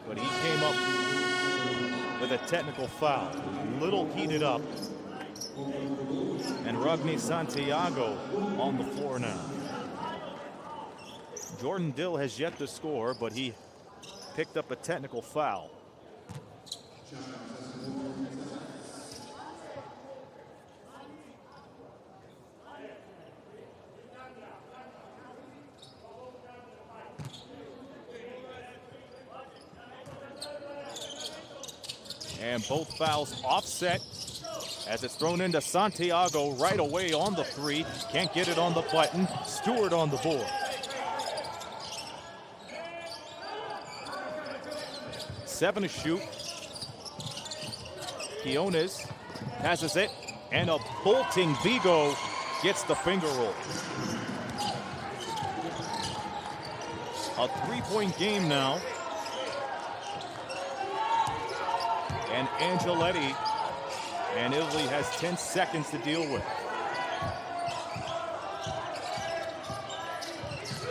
but he came up with a technical foul. A little heated up. And Rodney Santiago on the floor now. Jordan Dill has yet to score, but he picked up a technical foul. And both fouls offset as it's thrown into Santiago right away on the three. Can't get it on the button. Stewart on the board. 7 to shoot. Quiones passes it, and a bolting Vigo gets the finger roll. A 3-point game now. And Angeletti, and Italy has 10 seconds to deal with.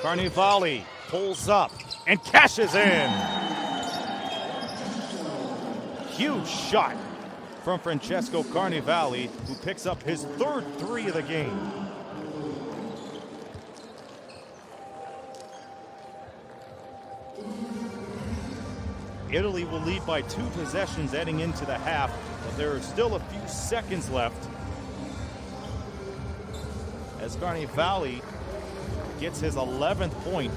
Carnevale pulls up and cashes in. Huge shot from Francesco Carnevale, who picks up his 3rd three of the game. Italy will lead by 2 possessions heading into the half, but there are still a few seconds left as Carnevale gets his 11th point.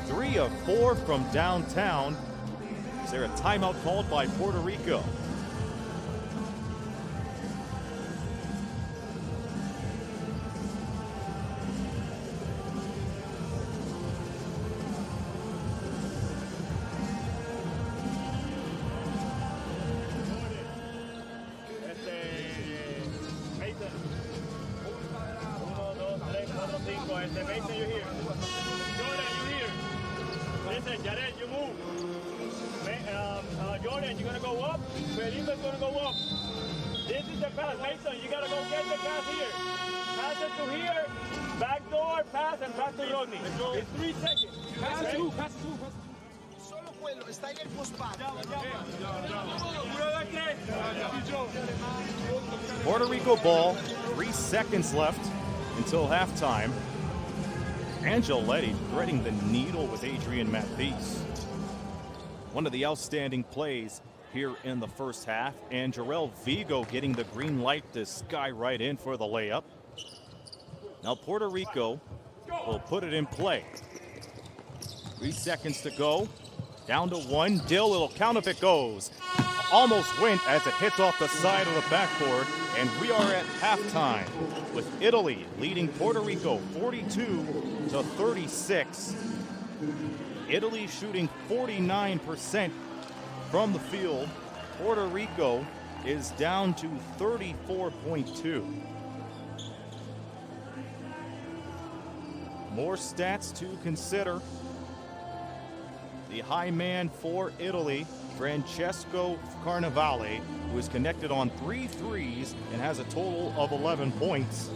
3 of 4 from downtown. Is there a timeout called by Puerto Rico? Mason, you here. Jordan, you here. Listen, Jared, you move. Jordan, you're going to go up. Felipe's going to go up. This is the pass. Mason, you got to go get the pass here. Pass it to here. Back door, pass, and pass to Rodney. It's 3 seconds. Pass it through, pass it through. Solo quello, está en el cospato. Puerto Rico ball, 3 seconds left until halftime. Angeletti threading the needle with Adrian Matthys. One of the outstanding plays here in the first half, and Jarrell Vigo getting the green light to sky right in for the layup. Now Puerto Rico will put it in play. 3 seconds to go. Down to 1. Dill, it'll count if it goes. Almost went as it hits off the side of the backboard, and we are at halftime with Italy leading Puerto Rico 42-36. Italy shooting 49% from the field. Puerto Rico is down to 34.2. More stats to consider. The high man for Italy, Francesco Carnevale, who is connected on 3 threes and has a total of 11 points.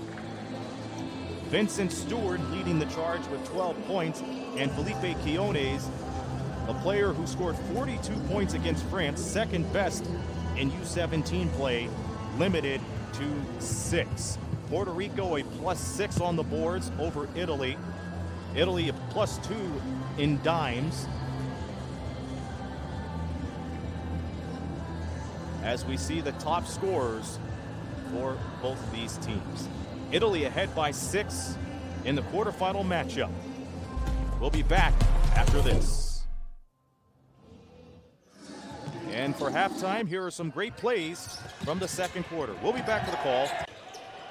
Vincent Stewart leading the charge with 12 points, and Felipe Quiones, a player who scored 42 points against France, second best in U17 play, limited to 6. Puerto Rico a +6 on the boards over Italy. Italy a +2 in dimes. As we see the top scorers for both of these teams. Italy ahead by 6 in the quarterfinal matchup. We'll be back after this. And for halftime, here are some great plays from the second quarter. We'll be back for the call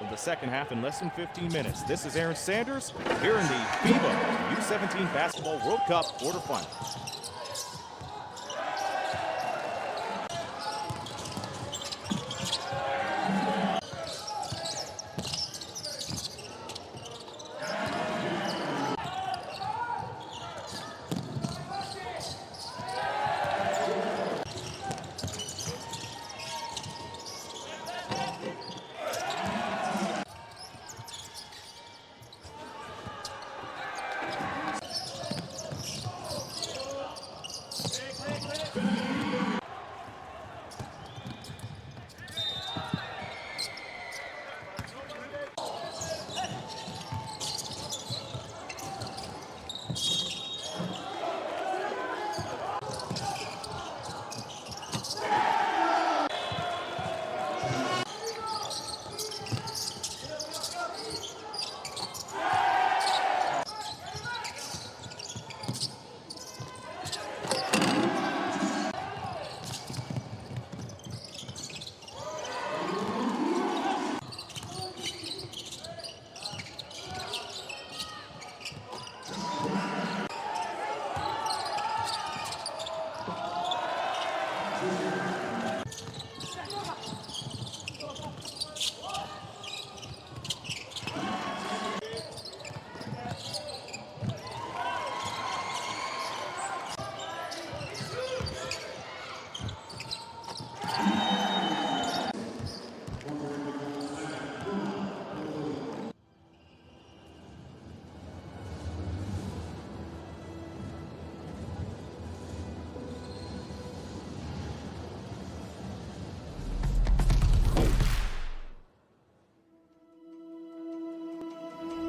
of the second half in less than 15 minutes. This is Aaron Sanders here in the FIBA U17 Basketball World Cup quarterfinals.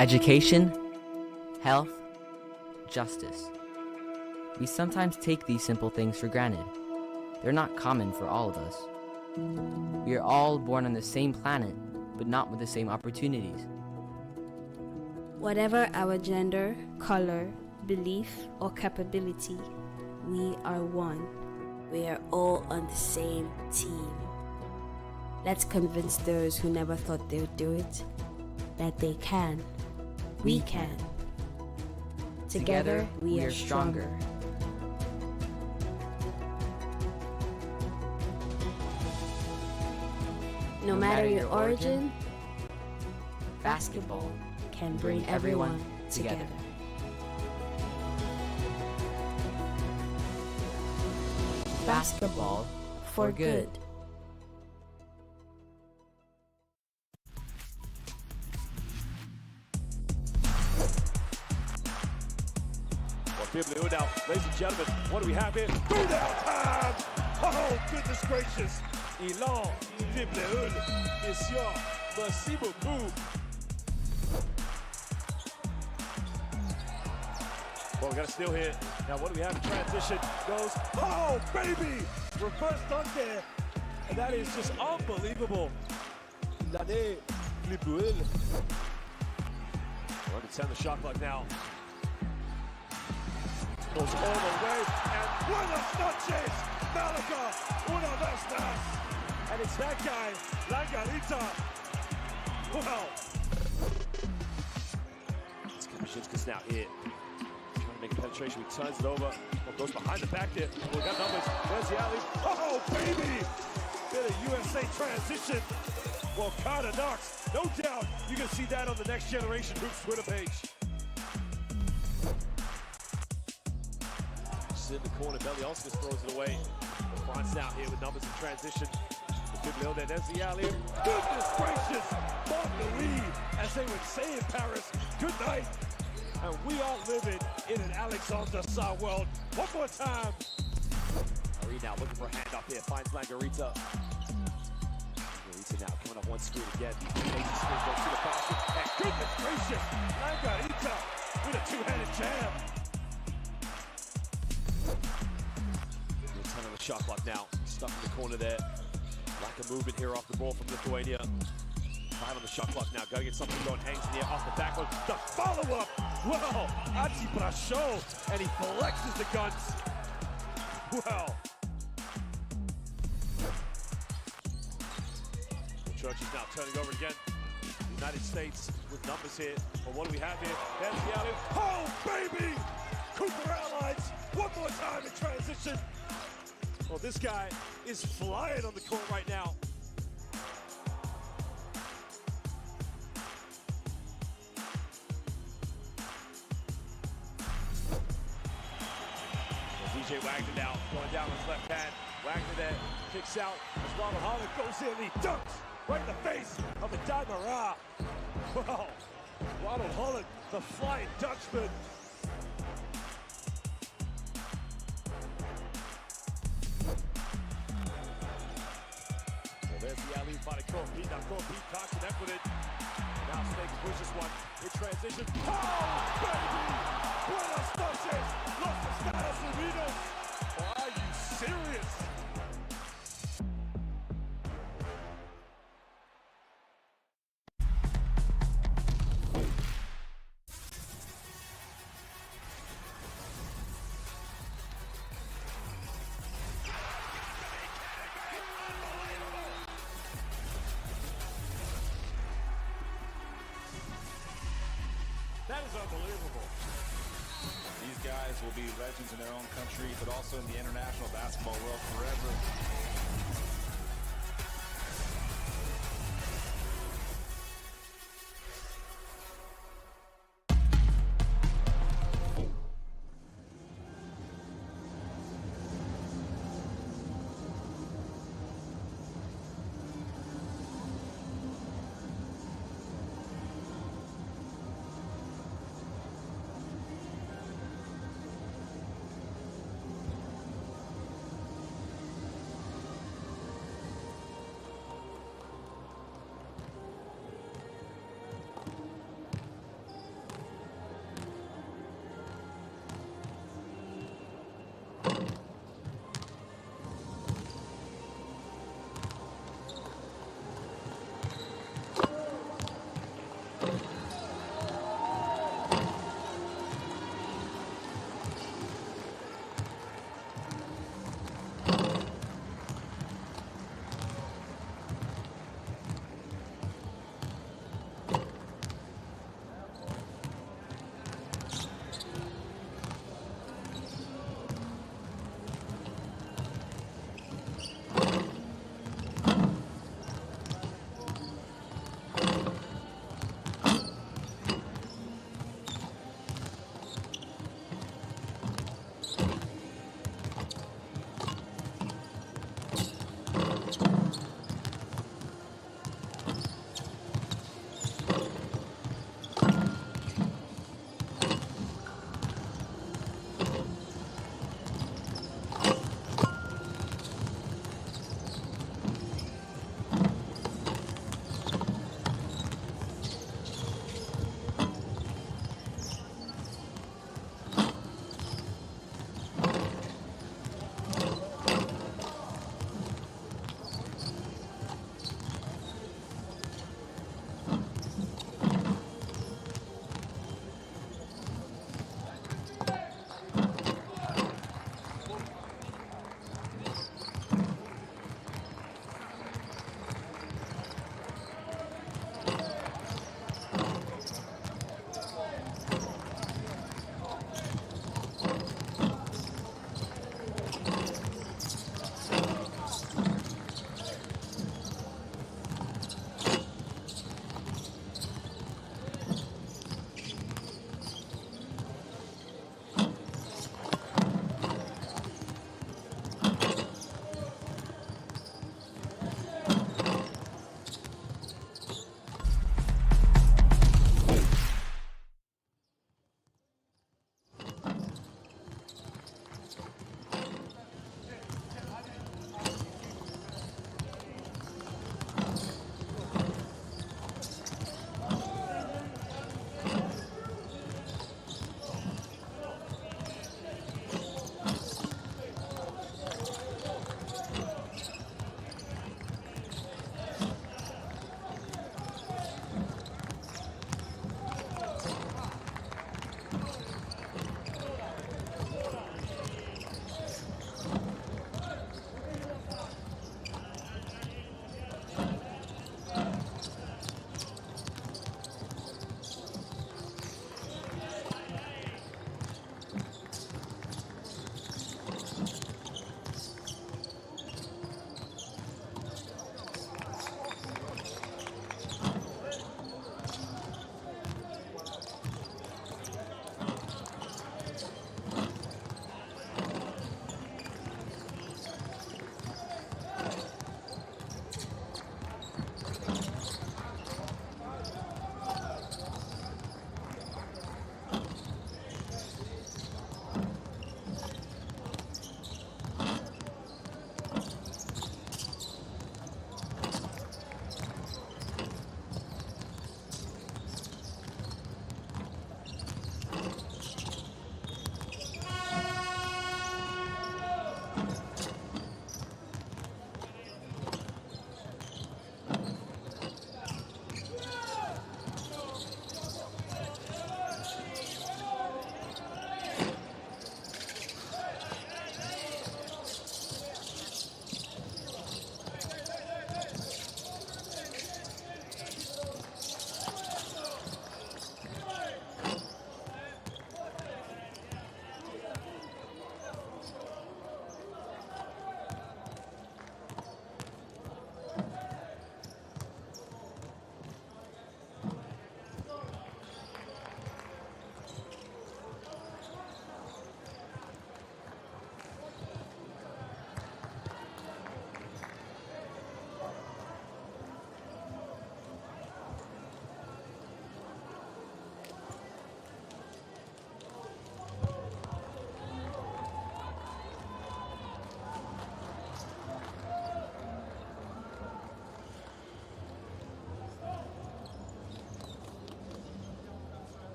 Education, health, justice. We sometimes take these simple things for granted. They're not common for all of us. We are all born on the same planet, but not with the same opportunities. Whatever our gender, color, belief, or capability, we are one. We are all on the same team. Let's convince those who never thought they would do it that they can. We can. Together, we are stronger. No matter your origin, basketball can bring everyone together. Basketball for good. FIBA now, ladies and gentlemen, what do we have here? Shootout time! Oh, goodness gracious! Elan, FIBA, Monsieur, merci beaucoup. Well, we got a steal here. Now, what do we have in transition? Goes, oh, baby! Reverse dunk there. And that is just unbelievable. L'année, FIBA. We're to 10 the shot clock now. Goes all the way, and buenas noches, Malaga, una vez más. And it's that guy, Langarita. Well. It's Kamashinska's now here. Trying to make a penetration, he turns it over. Well, goes behind the back there. We got numbers, there's the alley. Oh, baby! Bit of USA transition. Well, Carter knocks, no doubt. You can see that on the Next Generation Hoops Twitter page. In the corner, Belly also just throws it away. France now here with numbers in transition. Then there's the alley. Goodness gracious! Marc-Louis, as they would say in Paris, good night. And we are living in an Alexander Sa world. One more time. Ari now looking for a hand up here, finds Langarita. Langarita now coming up one screen again. Makes the screen, goes to the basket. And goodness gracious! Langarita with a two-handed jam. 10 on the shot clock now. Stuck in the corner there. Lack of movement here off the ball from Lithuania. 5 on the shot clock now. Gotta get something going. Hangs in the air off the back. The follow-up. Well, Ati Brachot. And he flexes the guns. Well. Church is now turning over again. The United States with numbers here. But what do we have here? There's the alley. Oh, baby! Cooper Airlines. One more time in transition. Well, this guy is flying on the court right now. Well, DJ Wagner now going down with his left hand. Wagner there kicks out as Ronald Holland goes in. He dunks right in the face of Adai Mara. Well, Ronald Holland, the flying Dutchman. There's the alley by the court. Pete cocks and up with it. Now Snake pushes one in transition. Oh, baby! Buenas noches! Los Estados Unidos! Are you serious? That is unbelievable. These guys will be legends in their own country, but also in the international basketball world forever.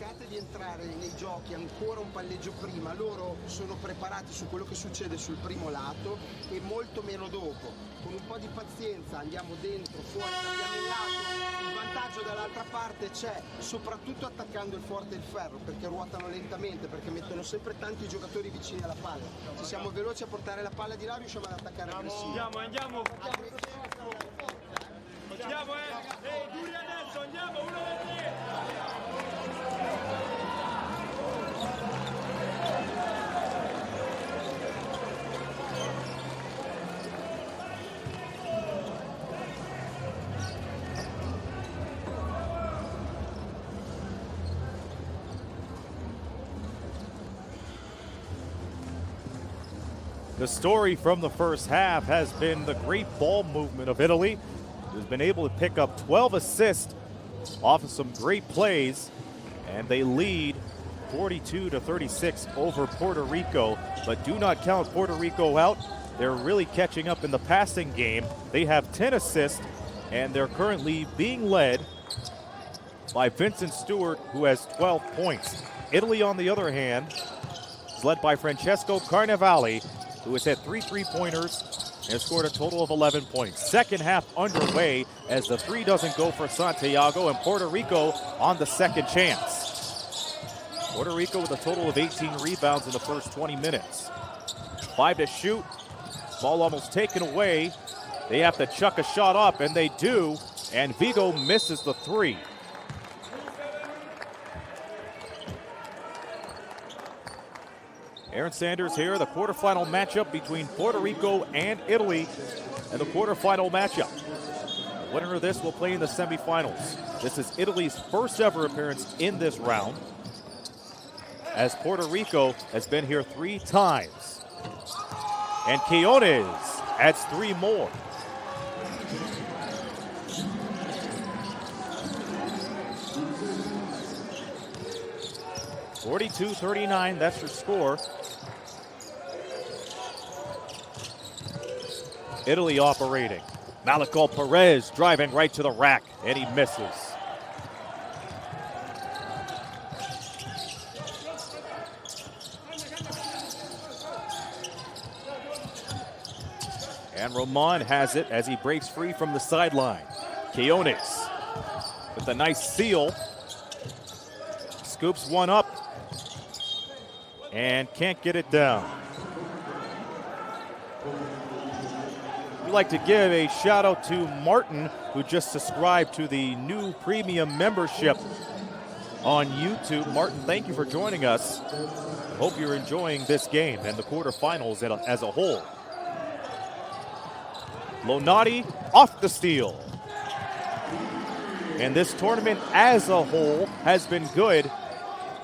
cercate di entrare nei giochi ancora un palleggio prima, loro sono preparati su quello che succede sul primo lato e molto meno dopo. Con un po' di pazienza andiamo dentro, fuori, cambiamo il lato, il vantaggio dall'altra parte c'è, soprattutto attaccando il forte e il ferro, perché ruotano lentamente, perché mettono sempre tanti giocatori vicini alla palla. Se siamo veloci a portare la palla di là riusciamo ad attaccare aggressivi. Andiamo, duri adesso, andiamo, 1, 2, 3. The story from the first half has been the great ball movement of Italy, who's been able to pick up 12 assists off of some great plays, and they lead 42-36 over Puerto Rico. But do not count Puerto Rico out. They're really catching up in the passing game. They have 10 assists, and they're currently being led by Vincent Stewart, who has 12 points. Italy, on the other hand, is led by Francesco Carnevale, who has had 3 3-pointers and has scored a total of 11 points. Second half underway as the 3 doesn't go for Santiago, and Puerto Rico on the second chance. Puerto Rico with a total of 18 rebounds in the first 20 minutes. 5 to shoot. Ball almost taken away. They have to chuck a shot up, and they do, and Vigo misses the 3. Aaron Sanders here, the quarterfinal matchup between Puerto Rico and Italy, and the quarterfinal matchup. The winner of this will play in the semifinals. This is Italy's first ever appearance in this round, as Puerto Rico has been here 3 times. And Quiones adds 3 more. (42-39), that's your score. Italy operating. Malaco Perez driving right to the rack, and he misses. And Roman has it as he breaks free from the sideline. Quiones with a nice seal. Scoops one up and can't get it down. We'd like to give a shout out to Martin, who just subscribed to the new premium membership on YouTube. Martin, thank you for joining us. I hope you're enjoying this game and the quarterfinals as a whole. Lonati off the steal. And this tournament as a whole has been good,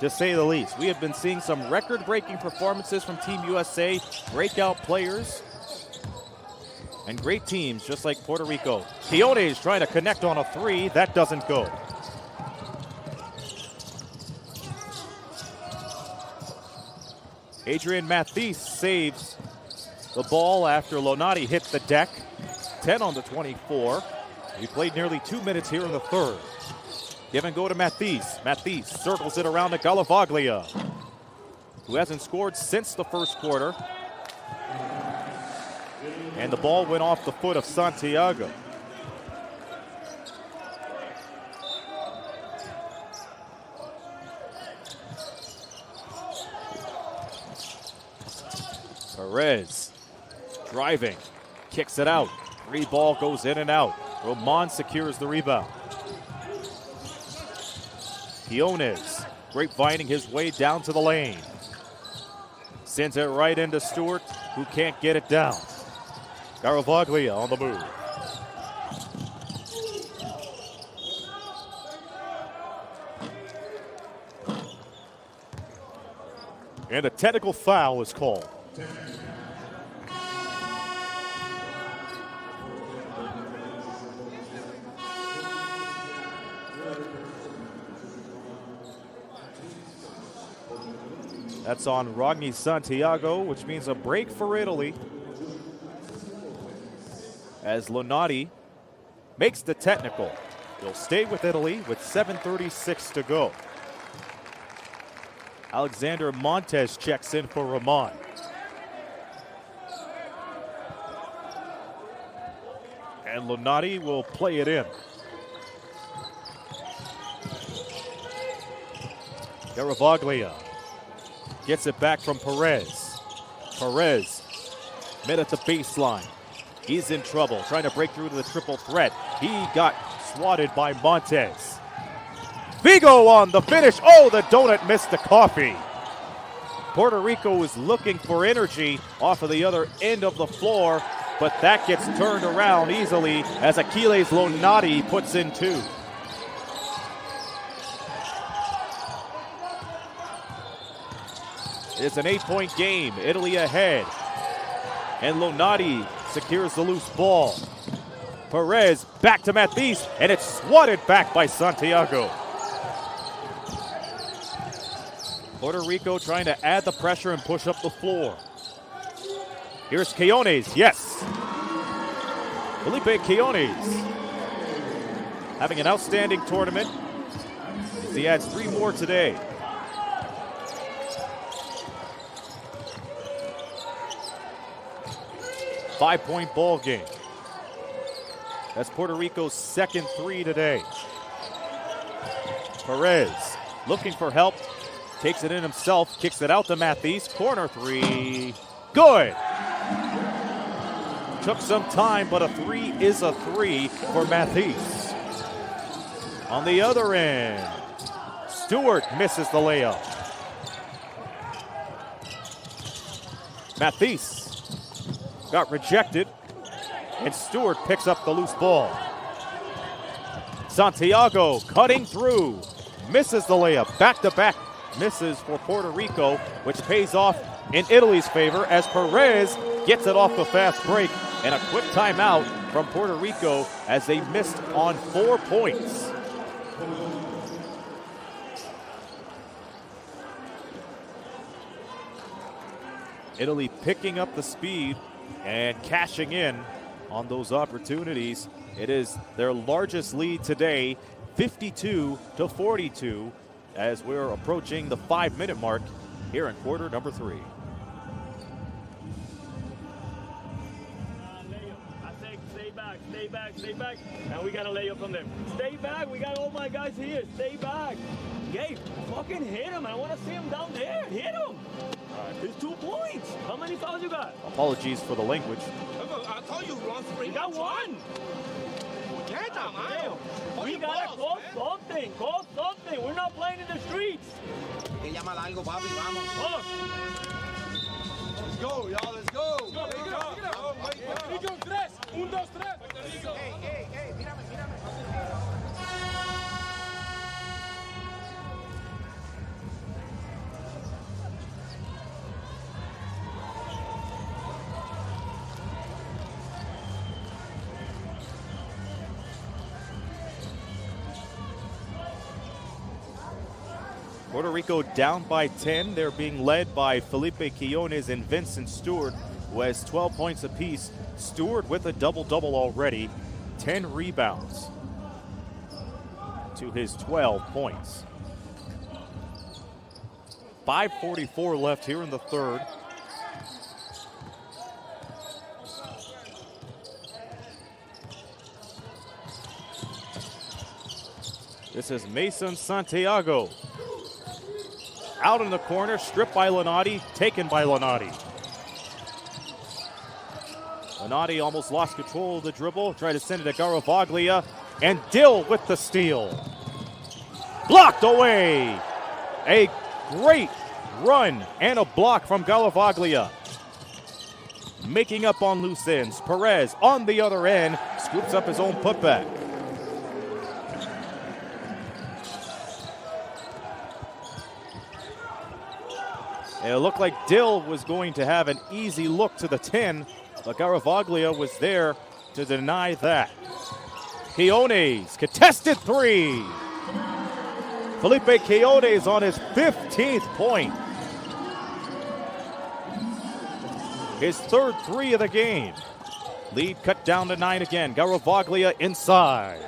to say the least. We have been seeing some record-breaking performances from Team USA, breakout players, and great teams just like Puerto Rico. Quiones trying to connect on a 3. That doesn't go. Adrian Mathis saves the ball after Lonati hit the deck. 10 on the 24. He played nearly 2 minutes here in the third. Give and go to Mathis. Mathis circles it around to Galavaglia, who hasn't scored since the first quarter. And the ball went off the foot of Santiago. Perez driving, kicks it out. 3 ball goes in and out. Roman secures the rebound. Quiones grapevining his way down to the lane. Sends it right into Stewart, who can't get it down. Garavaglia on the move. And a technical foul is called. That's on Rogni Santiago, which means a break for Italy, as Lonati makes the technical. He'll stay with Italy with 7:36 to go. Alexander Montes checks in for Ramon. And Lunati will play it in. Garavaglia gets it back from Perez. Perez, mid at the baseline. He's in trouble, trying to break through to the triple threat. He got swatted by Montes. Vigo on the finish. Oh, the donut missed the coffee. Puerto Rico was looking for energy off of the other end of the floor, but that gets turned around easily as Achilles Lunati puts in 2. It's an 8-point game. Italy ahead. And Lunati secures the loose ball. Perez back to Mathis, and it's swatted back by Santiago. Puerto Rico trying to add the pressure and push up the floor. Here's Quiones, yes. Felipe Quiones having an outstanding tournament. He adds 3 more today. Five-point ball game. That's Puerto Rico's second 3 today. Perez looking for help. Takes it in himself, kicks it out to Mathis. Corner 3, good. Took some time, but a 3 is a 3 for Mathis. On the other end, Stewart misses the layup. Mathis got rejected, and Stewart picks up the loose ball. Santiago cutting through, misses the layup. Back-to-back misses for Puerto Rico, which pays off in Italy's favor as Perez gets it off the fast break, and a quick timeout from Puerto Rico as they missed on 4 points. Italy picking up the speed and cashing in on those opportunities. It is their largest lead today, 52-42, as we're approaching the 5-minute mark here in quarter number 3. I say stay back, and we got to lay up from them. Stay back, we got all my guys here. Stay back. Gabe, fucking hit him. I want to see him down there. Hit him. It's 2 points. How many fouls you got? Apologies for the language. I told you, Ron, You got 1. We gotta call something. Call something. We're not playing in the streets. Let's go, y'all. Let's go. Hey, mírame. Puerto Rico down by 10. They're being led by Felipe Quiones and Vincent Stewart, who has 12 points apiece. Stewart with a double-double already, 10 rebounds to his 12 points. 5:44 left here in the third. This is Mason Santiago. Out in the corner, stripped by Lunati, taken by Lunati. Lunati almost lost control of the dribble, tried to send it to Garavaglia, and Dill with the steal. Blocked away. A great run and a block from Garavaglia. Making up on loose ends. Perez on the other end, scoops up his own putback. It looked like Dill was going to have an easy look to the 10, but Garavaglia was there to deny that. Quiones, contested 3. Felipe Quiones on his 15th point. His third 3 of the game. Lead cut down to 9 again. Garavaglia inside.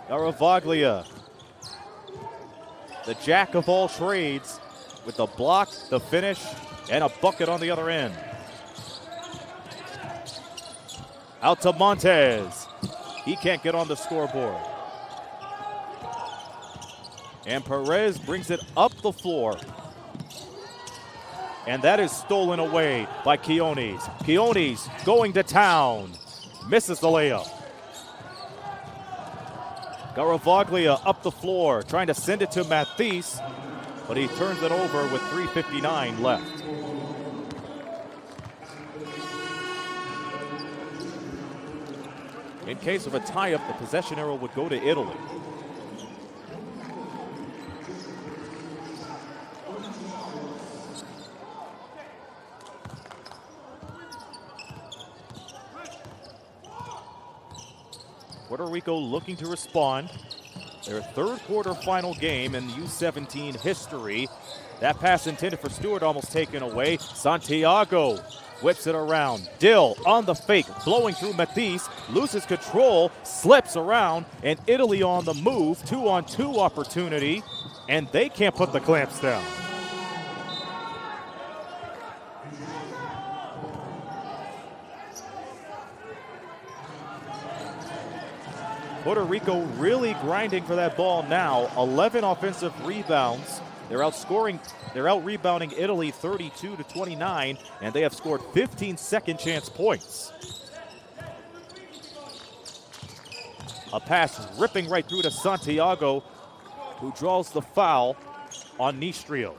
Garavaglia the jack of all trades with the block, the finish, and a bucket on the other end. Out to Montez. He can't get on the scoreboard. And Perez brings it up the floor. And that is stolen away by Quiones. Quiones going to town. Misses the layup. Garavaglia up the floor, trying to send it to Matisse, but he turns it over with 3:59 left. In case of a tie-up, the possession arrow would go to Italy. Puerto Rico looking to respond. Their third quarter final game in U17 history. That pass intended for Stewart almost taken away. Santiago whips it around. Dill on the fake, blowing through Matisse, loses control, slips around, and Italy on the move. 2-on-2 opportunity, and they can't put the clamps down. Puerto Rico really grinding for that ball now. 11 offensive rebounds. They're out-rebounding Italy 32-29, and they have scored 15 second chance points. A pass ripping right through to Santiago, who draws the foul on Nistrio.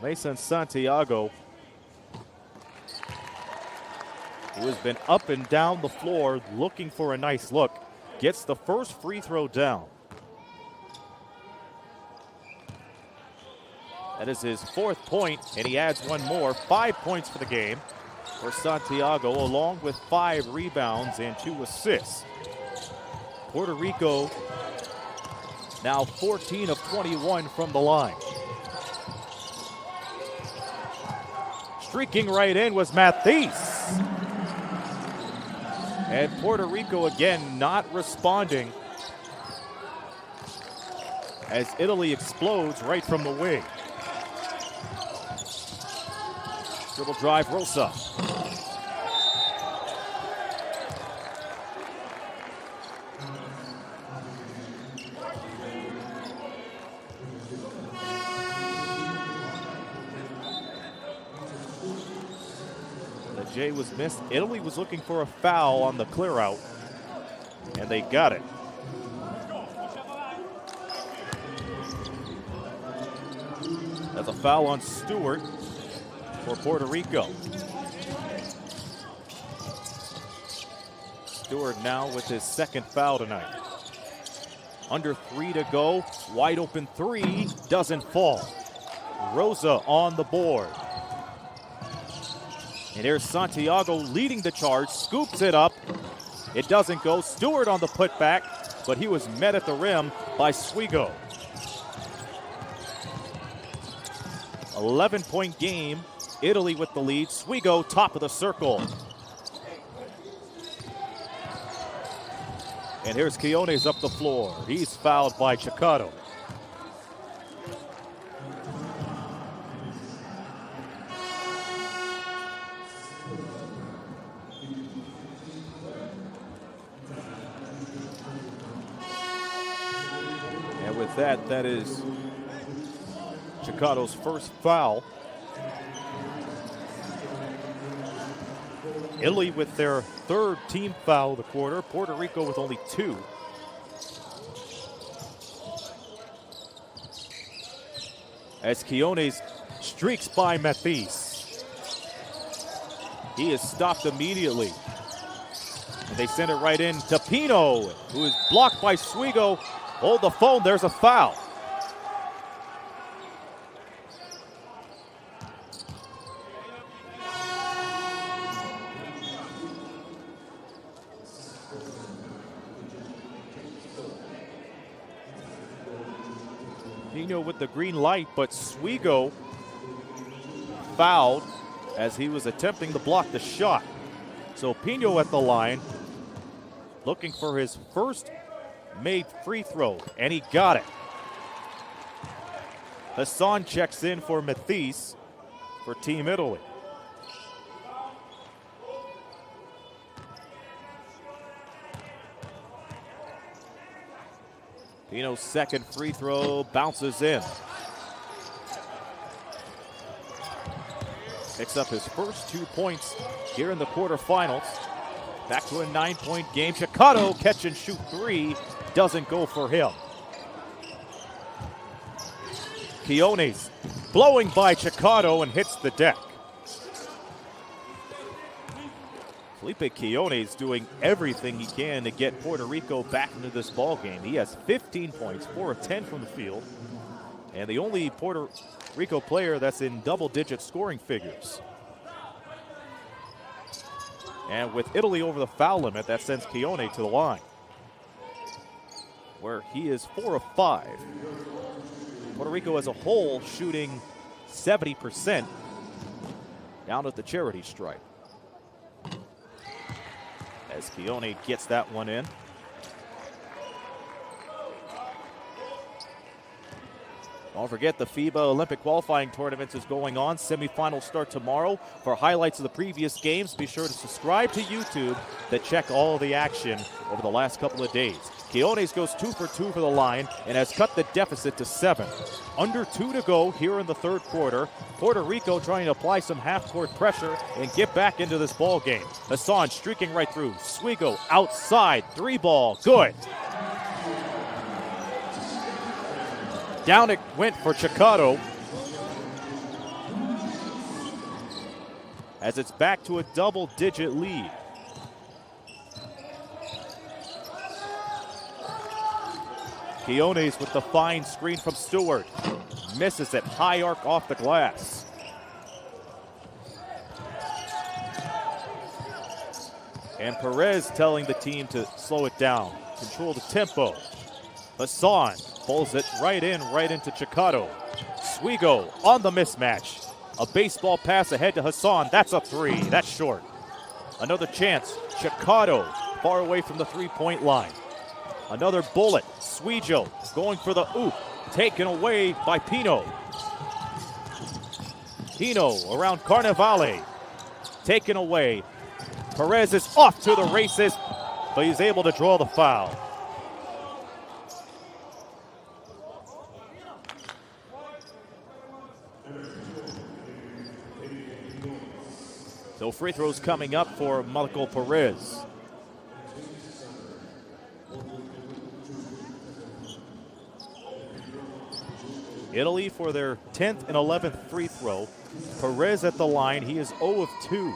Mason Santiago, who has been up and down the floor looking for a nice look, gets the first free throw down. That is his fourth point, and he adds one more. 5 points for the game for Santiago, along with 5 rebounds and 2 assists. Puerto Rico now 14 of 21 from the line. Streaking right in was Matisse. And Puerto Rico again not responding as Italy explodes right from the wing. Dribble drive, Rosa. J was missed. Italy was looking for a foul on the clear out, and they got it. That's a foul on Stewart for Puerto Rico. Stewart now with his second foul tonight. Under 3 to go. Wide open 3 doesn't fall. Rosa on the board. And here's Santiago leading the charge, scoops it up. It doesn't go. Stewart on the putback, but he was met at the rim by Swigo. 11-point game. Italy with the lead. Swigo top of the circle. And here's Quiones up the floor. He's fouled by Chicado. That is Chicado's first foul. Italy with their third team foul of the quarter. Puerto Rico with only 2. As Quiones streaks by Matisse. He is stopped immediately. And they send it right in to Pino, who is blocked by Swigo. Hold the phone, there's a foul. Pino with the green light, but Swigo fouled as he was attempting to block the shot. So Pino at the line, looking for his first made free throw, and he got it. Hassan checks in for Matisse for Team Italy. Pino's second free throw bounces in. Picks up his first 2 points here in the quarterfinals. Back to a 9-point game. Chicotto catch and shoot three. Doesn't go for him. Quiones blowing by Chicotto and hits the deck. Felipe Quiones doing everything he can to get Puerto Rico back into this ball game. He has 15 points, 4 of 10 from the field, and the only Puerto Rico player that's in double-digit scoring figures. And with Italy over the foul limit, that sends Quiones to the line, where he is 4 of 5. Puerto Rico as a whole shooting 70% down at the charity stripe. As Quiones gets that one in. Don't forget the FIBA Olympic qualifying tournaments is going on. Semifinals start tomorrow. For highlights of the previous games, be sure to subscribe to YouTube to check all the action over the last couple of days. Quiones goes 2 for 2 for the line and has cut the deficit to 7. Under 2 to go here in the third quarter. Puerto Rico trying to apply some half-court pressure and get back into this ball game. Hassan streaking right through. Swigo outside. 3-ball. Good. Down it went for Chicotto. As it's back to a double-digit lead. Quiones with the fine screen from Stewart. Misses it, high arc off the glass. And Perez telling the team to slow it down, control the tempo. Hassan pulls it right into Chicotto. Swigo on the mismatch. A baseball pass ahead to Hassan. That's a three. That's short. Another chance. Chicotto far away from the three-point line. Another bullet. Swigo going for the oop. Taken away by Pino. Pino around Carnevale. Taken away. Perez is off to the races, but he's able to draw the foul. So free throws coming up for Marco Perez. Italy for their 10th and 11th free throw. Perez at the line, he is 0 of 2.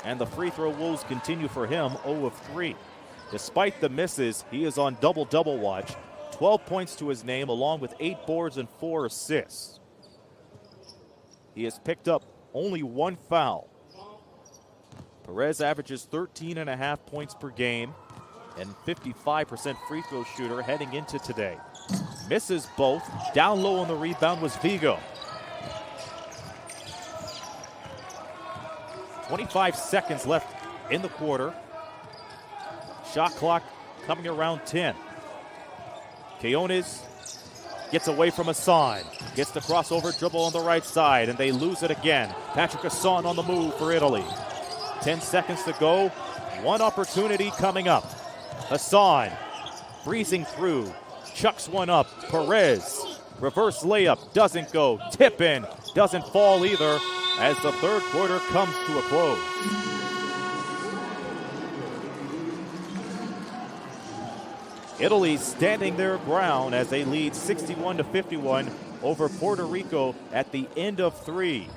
And the free throw woes continue for him, 0 of 3. Despite the misses, he is on double-double watch. 12 points to his name, along with 8 boards and 4 assists. He has picked up only 1 foul. Perez averages 13.5 points per game and 55% free throw shooter heading into today. Misses both. Down low on the rebound was Vigo. 25 seconds left in the quarter. Shot clock coming around 10. Quiones gets away from Hassan. Gets the crossover dribble on the right side, and they lose it again. Patrick Hassan on the move for Italy. 10 seconds to go. One opportunity coming up. Hassan breezing through. Chucks one up. Perez. Reverse layup. Doesn't go. Tip in. Doesn't fall either as the third quarter comes to a close. Italy standing their ground as they lead 61-51 over Puerto Rico at the end of 3.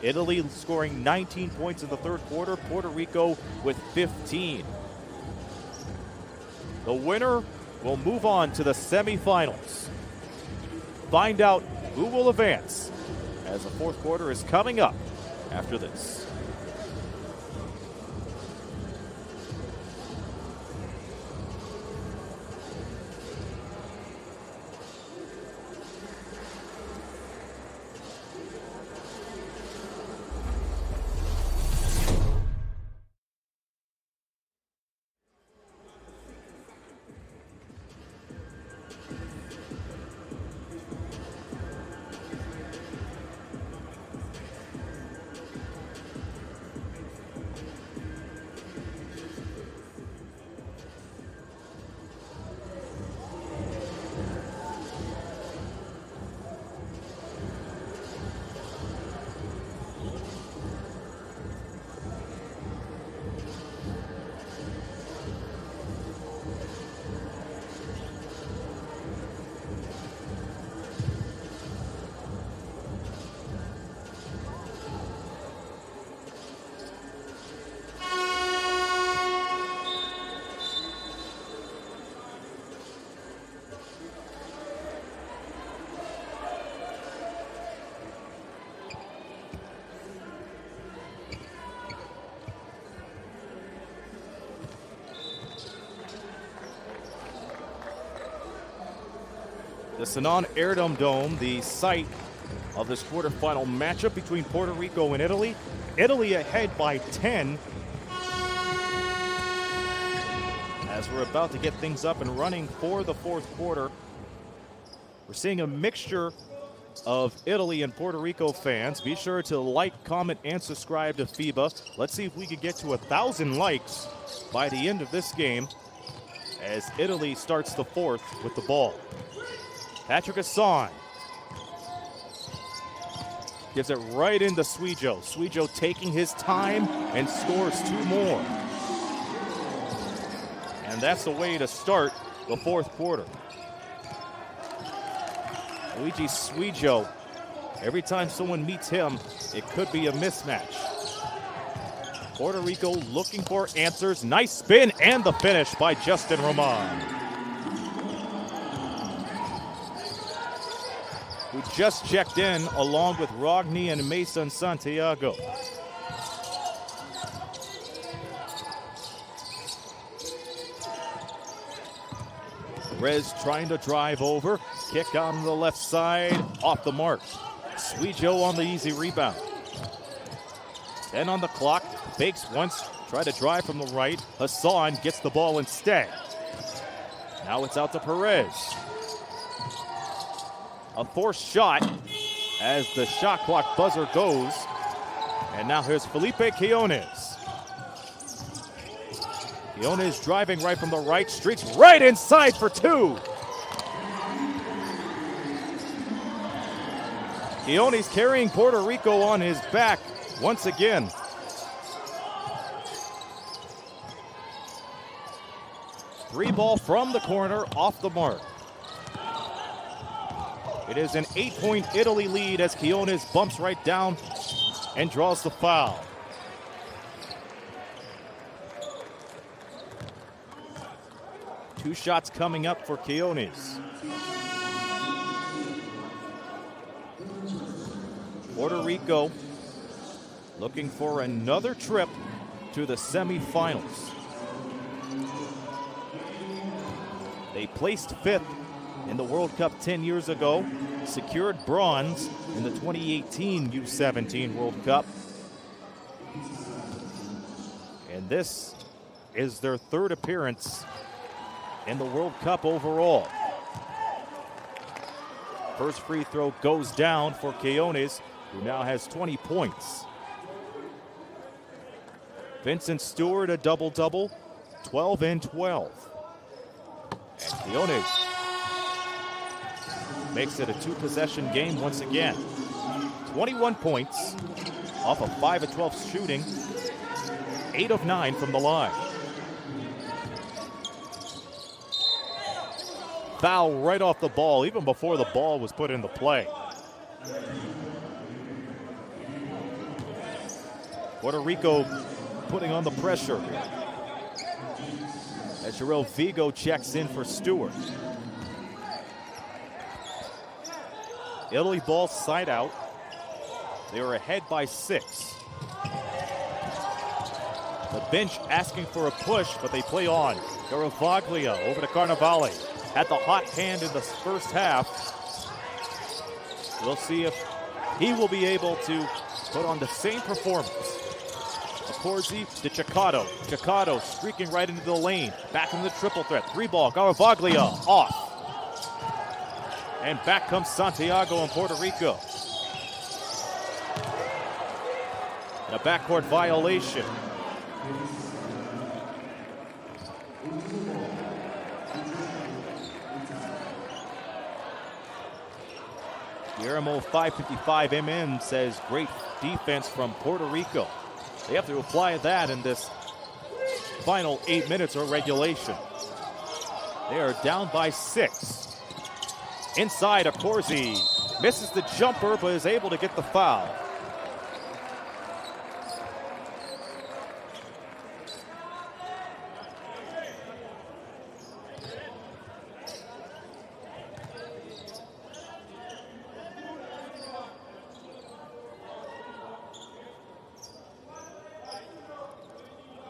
Italy scoring 19 points in the third quarter, Puerto Rico with 15. The winner will move on to the semifinals. Find out who will advance as the fourth quarter is coming up after this. The Sanan Airdom Dome, the site of this quarterfinal matchup between Puerto Rico and Italy. Italy ahead by 10. As we're about to get things up and running for the fourth quarter, we're seeing a mixture of Italy and Puerto Rico fans. Be sure to like, comment, and subscribe to FIBA. Let's see if we can get to 1,000 likes by the end of this game as Italy starts the fourth with the ball. Patrick Hassan gives it right into Suijo. Suijo taking his time and scores 2 more. And that's the way to start the fourth quarter. Luigi Suijo, every time someone meets him, it could be a mismatch. Puerto Rico looking for answers. Nice spin and the finish by Justin Roman, who just checked in along with Rogni and Mason Santiago. Perez trying to drive over. Kick on the left side, off the mark. Suijo on the easy rebound. 10 on the clock, fakes once, try to drive from the right. Hassan gets the ball instead. Now it's out to Perez. A forced shot as the shot clock buzzer goes. And now here's Felipe Quiones. Quiones driving right from the right, streaks right inside for 2. Quiones carrying Puerto Rico on his back once again. Three ball from the corner, off the mark. It is an 8-point Italy lead as Quiones bumps right down and draws the foul. Two shots coming up for Quiones. Puerto Rico looking for another trip to the semifinals. They placed 5th in the World Cup 10 years ago, secured bronze in the 2018 U17 World Cup. And this is their 3rd appearance in the World Cup overall. First free throw goes down for Quiones, who now has 20 points. Vincent Stewart, a double-double, 12 and 12. And Quiones makes it a 2-possession game once again. 21 points off of 5 of 12 shooting, 8 of 9 from the line. Foul right off the ball, even before the ball was put into play. Puerto Rico putting on the pressure as Jarrell Vigo checks in for Stewart. Italy ball side out. They are ahead by 6. The bench asking for a push, but they play on. Garavaglia over to Carnevale. Had the hot hand in the first half. We'll see if he will be able to put on the same performance. Accorsi to Chicado. Chicado streaking right into the lane. Back in the triple threat. 3-ball. Garavaglia off. And back comes Santiago in Puerto Rico. And a backcourt violation. Guillermo 555 says great defense from Puerto Rico. They have to apply that in this final 8 minutes of regulation. They are down by 6. Inside, Accorsi misses the jumper, but is able to get the foul.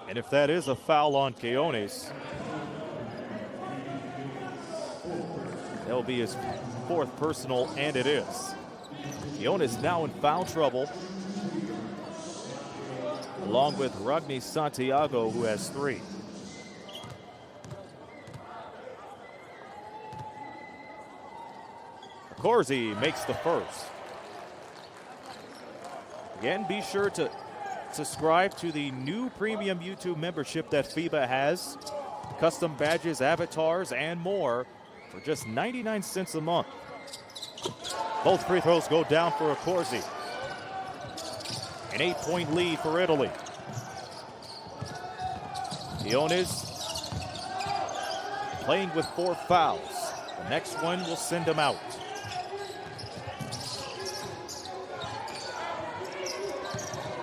And if that is a foul on Quiones, that'll be his fourth personal, and it is. Quinones now in foul trouble, along with Ragni Santiago, who has 3. Corsi makes the first. Again, be sure to subscribe to the new premium YouTube membership that FIBA has. Custom badges, avatars, and more for just 99 cents a month. Both free throws go down for Corsi. An 8-point lead for Italy. Quinones playing with 4 fouls. The next one will send him out.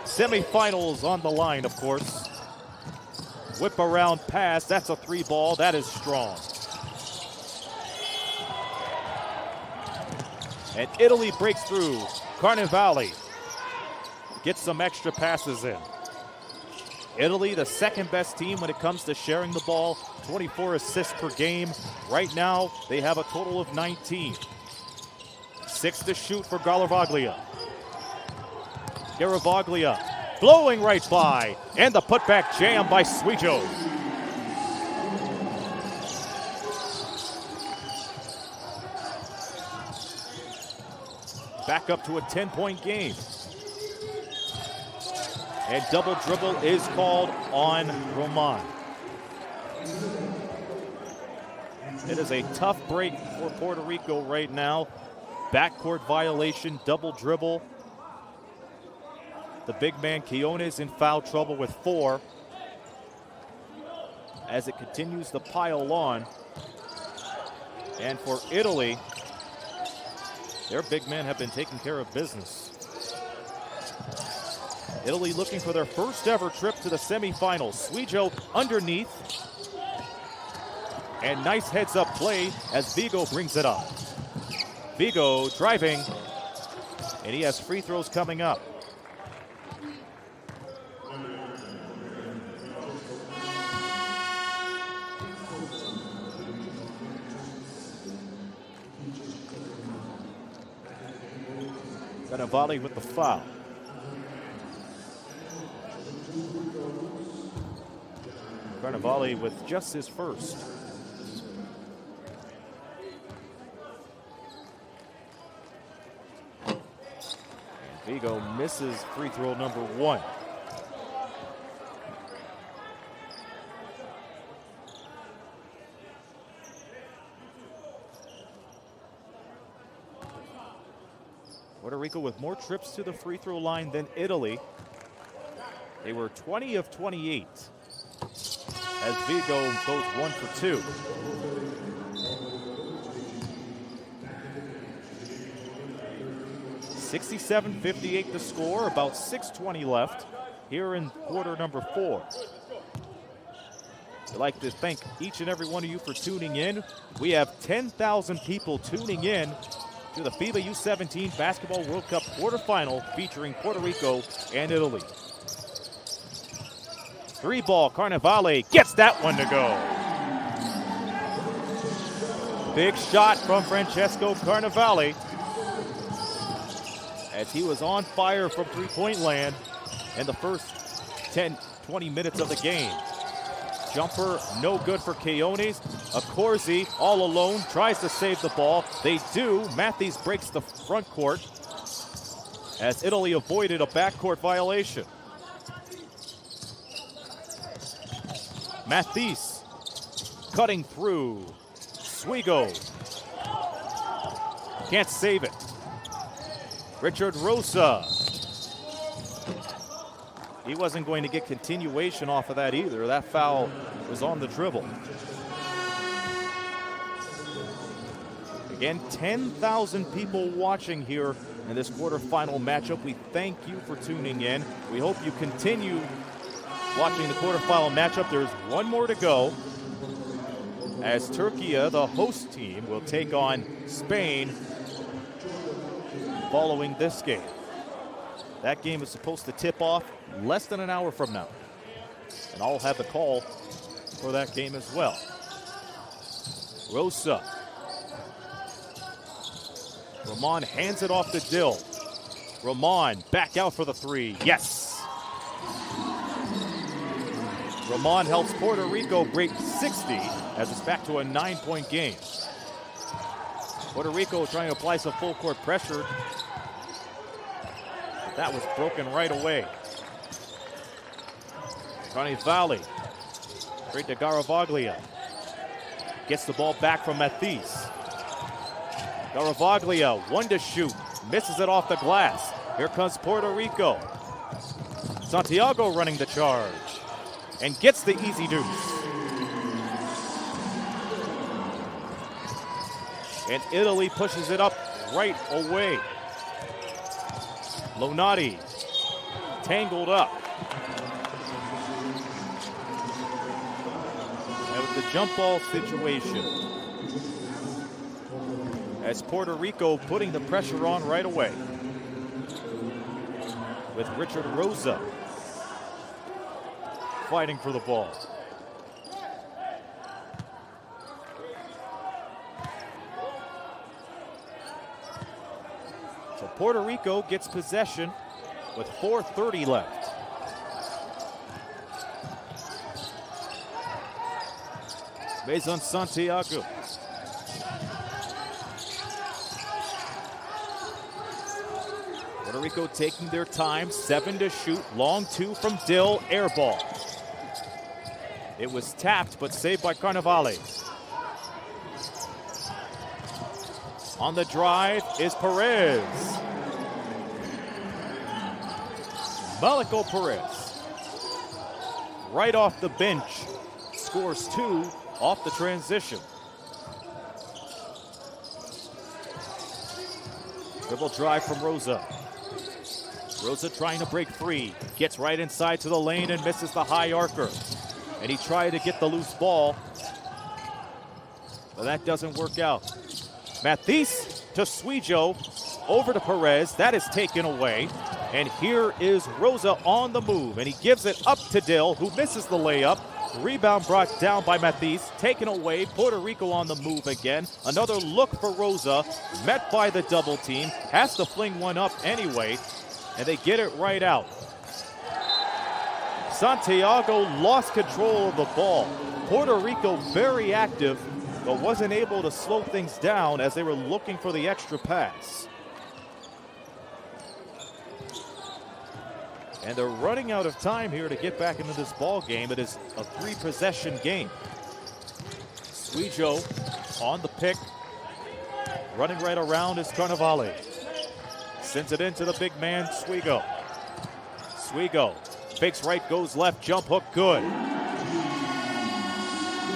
Semifinals on the line, of course. Whip around pass, that's a 3 ball, that is strong. And Italy breaks through. Carnevale gets some extra passes in. Italy, the second best team when it comes to sharing the ball, 24 assists per game. Right now, they have a total of 19. 6 to shoot for Garavaglia. Garavaglia blowing right by, and the putback jam by Suijo. Back up to a 10-point game. And double dribble is called on Roman. It is a tough break for Puerto Rico right now. Backcourt violation, double dribble. The big man Quinones in foul trouble with 4 as it continues to pile on. And for Italy, their big men have been taking care of business. Italy looking for their first ever trip to the semifinals. Suijo underneath. And nice heads up play as Vigo brings it up. Vigo driving, and he has free throws coming up. Carnevale with the foul. Carnevale with just his first. And Vigo misses free throw number 1. Puerto Rico with more trips to the free throw line than Italy. They were 20 of 28 as Vigo goes 1 for 2. $67-58 to score, about 6:20 left here in quarter number 4. I'd like to thank each and every one of you for tuning in. We have 10,000 people tuning in to the FIBA U17 Basketball World Cup quarterfinal featuring Puerto Rico and Italy. 3-ball, Carnevale gets that one to go. Big shot from Francesco Carnevale as he was on fire from three-point land in the first 10-20 minutes of the game. Jumper no good for Quinones. Corsi all alone tries to save the ball. They do. Matthews breaks the front court as Italy avoided a backcourt violation. Matthews cutting through. Suigo can't save it. Richard Rosa. He wasn't going to get continuation off of that either. That foul was on the dribble. Again, 10,000 people watching here in this quarterfinal matchup. We thank you for tuning in. We hope you continue watching the quarterfinal matchup. There's one more to go as Turkey, the host team, will take on Spain following this game. That game is supposed to tip off less than an hour from now. And I'll have the call for that game as well. Rosa Ramon hands it off to Dill. Ramon back out for the three. Yes. Ramon helps Puerto Rico break 60 as it's back to a 9-point game. Puerto Rico trying to apply some full court pressure. That was broken right away. Carnevale, straight to Garavaglia. Gets the ball back from Matisse. Garavaglia, one to shoot, misses it off the glass. Here comes Puerto Rico. Santiago running the charge and gets the easy deuce. And Italy pushes it up right away. Lonati tangled up. And with the jump ball situation, as Puerto Rico putting the pressure on right away. With Richard Rosa fighting for the ball. So Puerto Rico gets possession with 4:30 left. Mason Santiago. Puerto Rico taking their time, 7 to shoot, long 2 from Dill, air ball. It was tapped, but saved by Carnevale. On the drive is Perez. Malico Perez, right off the bench, scores 2 off the transition. Dribble drive from Rosa. Rosa trying to break free, gets right inside to the lane and misses the high arcer. And he tried to get the loose ball, but that doesn't work out. Matisse to Suijo, over to Perez, that is taken away. And here is Rosa on the move, and he gives it up to Dill, who misses the layup. Rebound brought down by Matisse, taken away. Puerto Rico on the move again. Another look for Rosa, met by the double team, has to fling one up anyway, and they get it right out. Santiago lost control of the ball. Puerto Rico very active, but wasn't able to slow things down as they were looking for the extra pass. And they're running out of time here to get back into this ball game. It is a 3-possession game. Suijo on the pick. Running right around is Carnevale. Sends it into the big man, Suigo. Suigo fakes right, goes left, jump hook, good.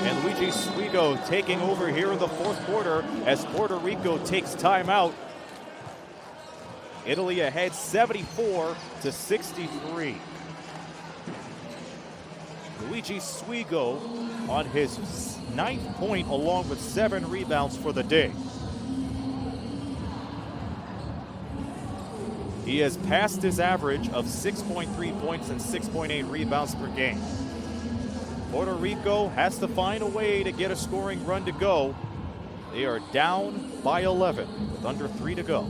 And Luigi Suigo taking over here in the fourth quarter as Puerto Rico takes timeout. Italy ahead 74-63. Luigi Suigo on his 9th point along with 7 rebounds for the day. He has passed his average of 6.3 points and 6.8 rebounds per game. Puerto Rico has to find a way to get a scoring run to go. They are down by 11 with under 3 to go.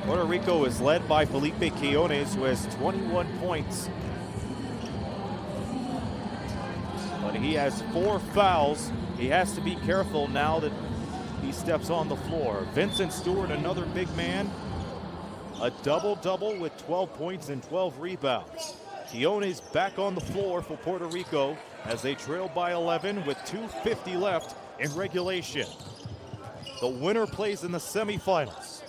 Puerto Rico is led by Felipe Quiones, who has 21 points. But he has 4 fouls. He has to be careful now that he steps on the floor. Vincent Stewart, another big man, a double-double with 12 points and 12 rebounds. Quiones back on the floor for Puerto Rico as they trail by 11 with 2:50 left in regulation. The winner plays in the semifinals.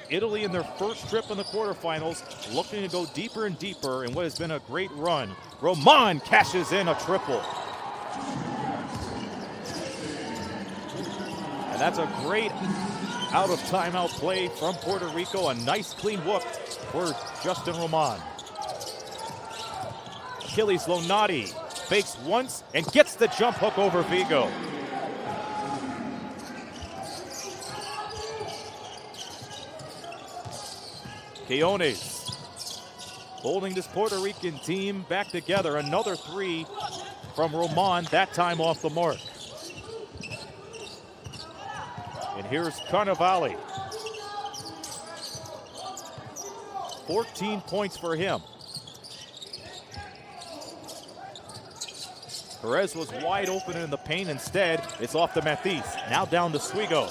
Italy in their first trip in the quarterfinals, looking to go deeper and deeper in what has been a great run. Roman cashes in a triple. And that's a great out of timeout play from Puerto Rico. A nice clean whoop for Justin Roman. Achilles Lonati fakes once and gets the jump hook over Vigo. Quiones holding this Puerto Rican team back together. Another three from Roman, that time off the mark. And here's Carnevale. 14 points for him. Perez was wide open in the paint. Instead, it's off to Mathis. Now down to Swigo.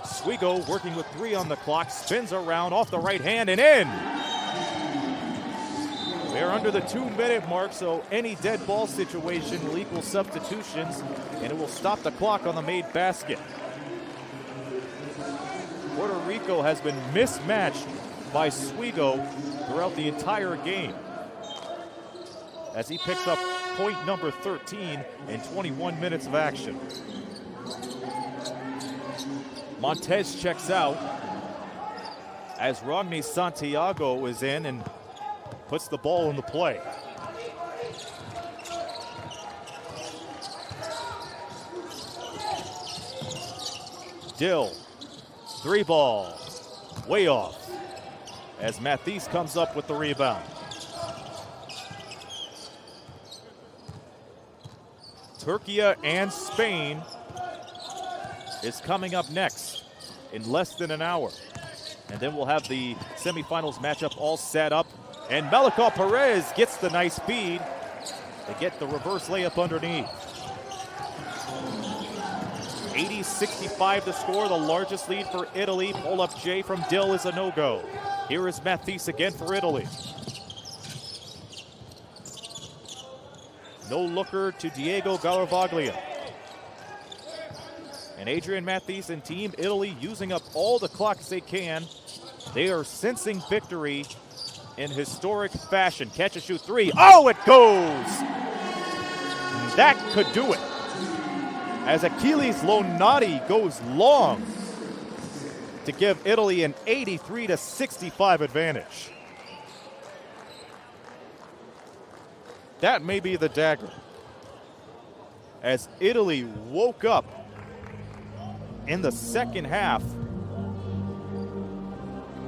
Swigo working with 3 on the clock, spins around off the right hand and in. They're under the 2-minute mark, so any dead ball situation will equal substitutions, and it will stop the clock on the made basket. Puerto Rico has been mismatched by Swigo throughout the entire game, as he picks up point number 13 in 21 minutes of action. Montez checks out as Rodney Santiago is in and puts the ball in the play. Dill, 3 ball, way off, as Mathis comes up with the rebound. Turkey and Spain is coming up next in less than an hour. And then we'll have the semifinals matchup all set up. And Melikal Perez gets the nice feed. They get the reverse layup underneath. 80-65 to score, the largest lead for Italy. Pull-up J from Dill is a no-go. Here is Mathis again for Italy. No looker to Diego Garavaglia. And Adrian Mathis and Team Italy using up all the clocks they can. They are sensing victory in historic fashion. Catch and shoot 3. Oh, it goes! That could do it. As Achilles Lonati goes long to give Italy an 83-65 advantage. That may be the dagger. As Italy woke up in the second half,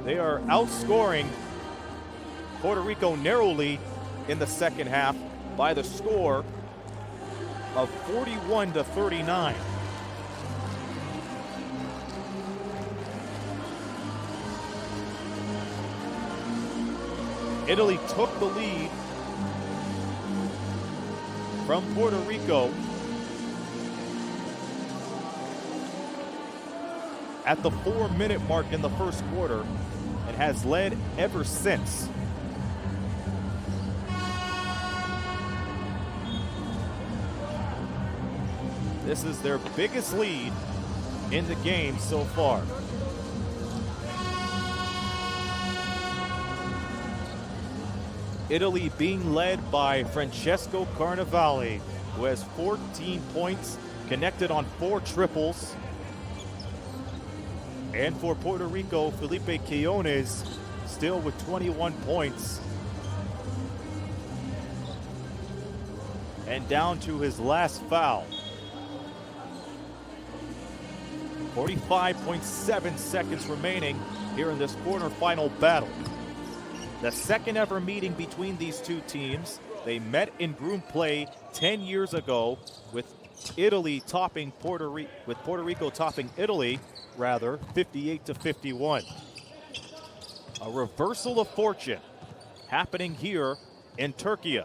they are outscoring Puerto Rico narrowly in the second half by the score of 41-39. Italy took the lead from Puerto Rico at the 4-minute mark in the first quarter and has led ever since. This is their biggest lead in the game so far. Italy being led by Francesco Carnevale, who has 14 points, connected on 4 triples. And for Puerto Rico, Felipe Quiones still with 21 points. And down to his last foul. 45.7 seconds remaining here in this quarterfinal battle. The second ever meeting between these two teams. They met in group play 10 years ago with Puerto Rico topping Italy, 58-51. A reversal of fortune happening here in Turkey.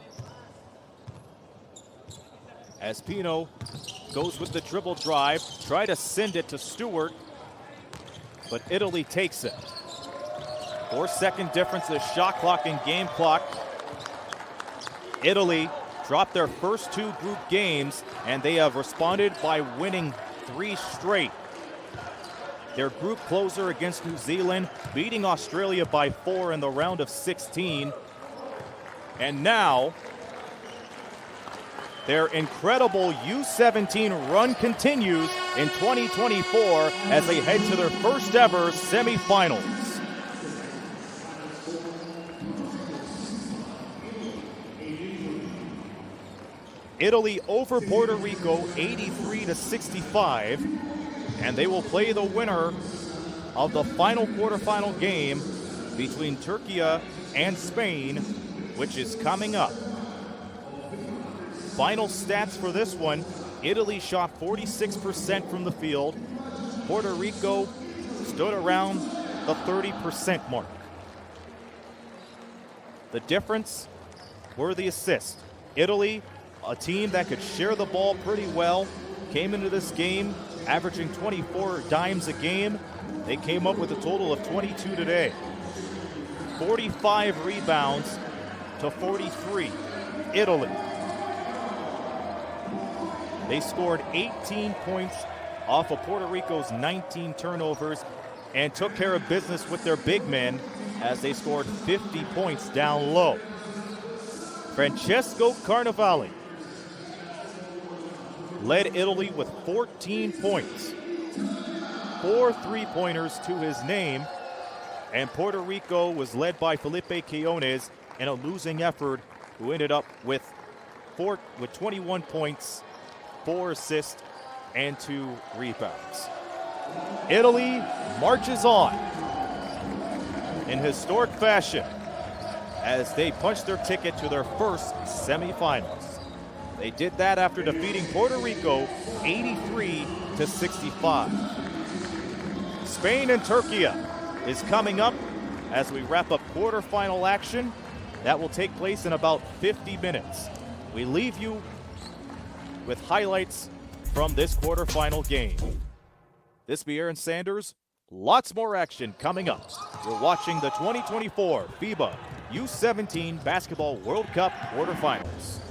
As Pino goes with the dribble drive, try to send it to Stewart, but Italy takes it. 4-second difference in the shot clock and game clock. Italy dropped their first 2 group games, and they have responded by winning 3 straight. their group closer against New Zealand, beating Australia by 4 in the round of 16. And now, their incredible U17 run continues in 2024 as they head to their first ever semifinals. Italy over Puerto Rico 83-65, and they will play the winner of the final quarterfinal game between Turkey and Spain, which is coming up. Final stats for this one: Italy shot 46% from the field. Puerto Rico stood around the 30% mark. The difference were the assists. Italy, a team that could share the ball pretty well, came into this game averaging 24 dimes a game. They came up with a total of 22 today. 45 rebounds to 43. Italy. They scored 18 points off of Puerto Rico's 19 turnovers and took care of business with their big men as they scored 50 points down low. Francesco Carnevale led Italy with 14 points, 4 three-pointers to his name, and Puerto Rico was led by Felipe Quiones in a losing effort, who ended up with 21 points, 4 assists, and 2 rebounds. Italy marches on in historic fashion as they punch their ticket to their first semifinals. They did that after defeating Puerto Rico 83-65. Spain and Turkey is coming up as we wrap up quarterfinal action. That will take place in about 50 minutes. We leave you with highlights from this quarterfinal game. This be Aaron Sanders. Lots more action coming up. You're watching the 2024 FIBA U17 Basketball World Cup quarterfinals.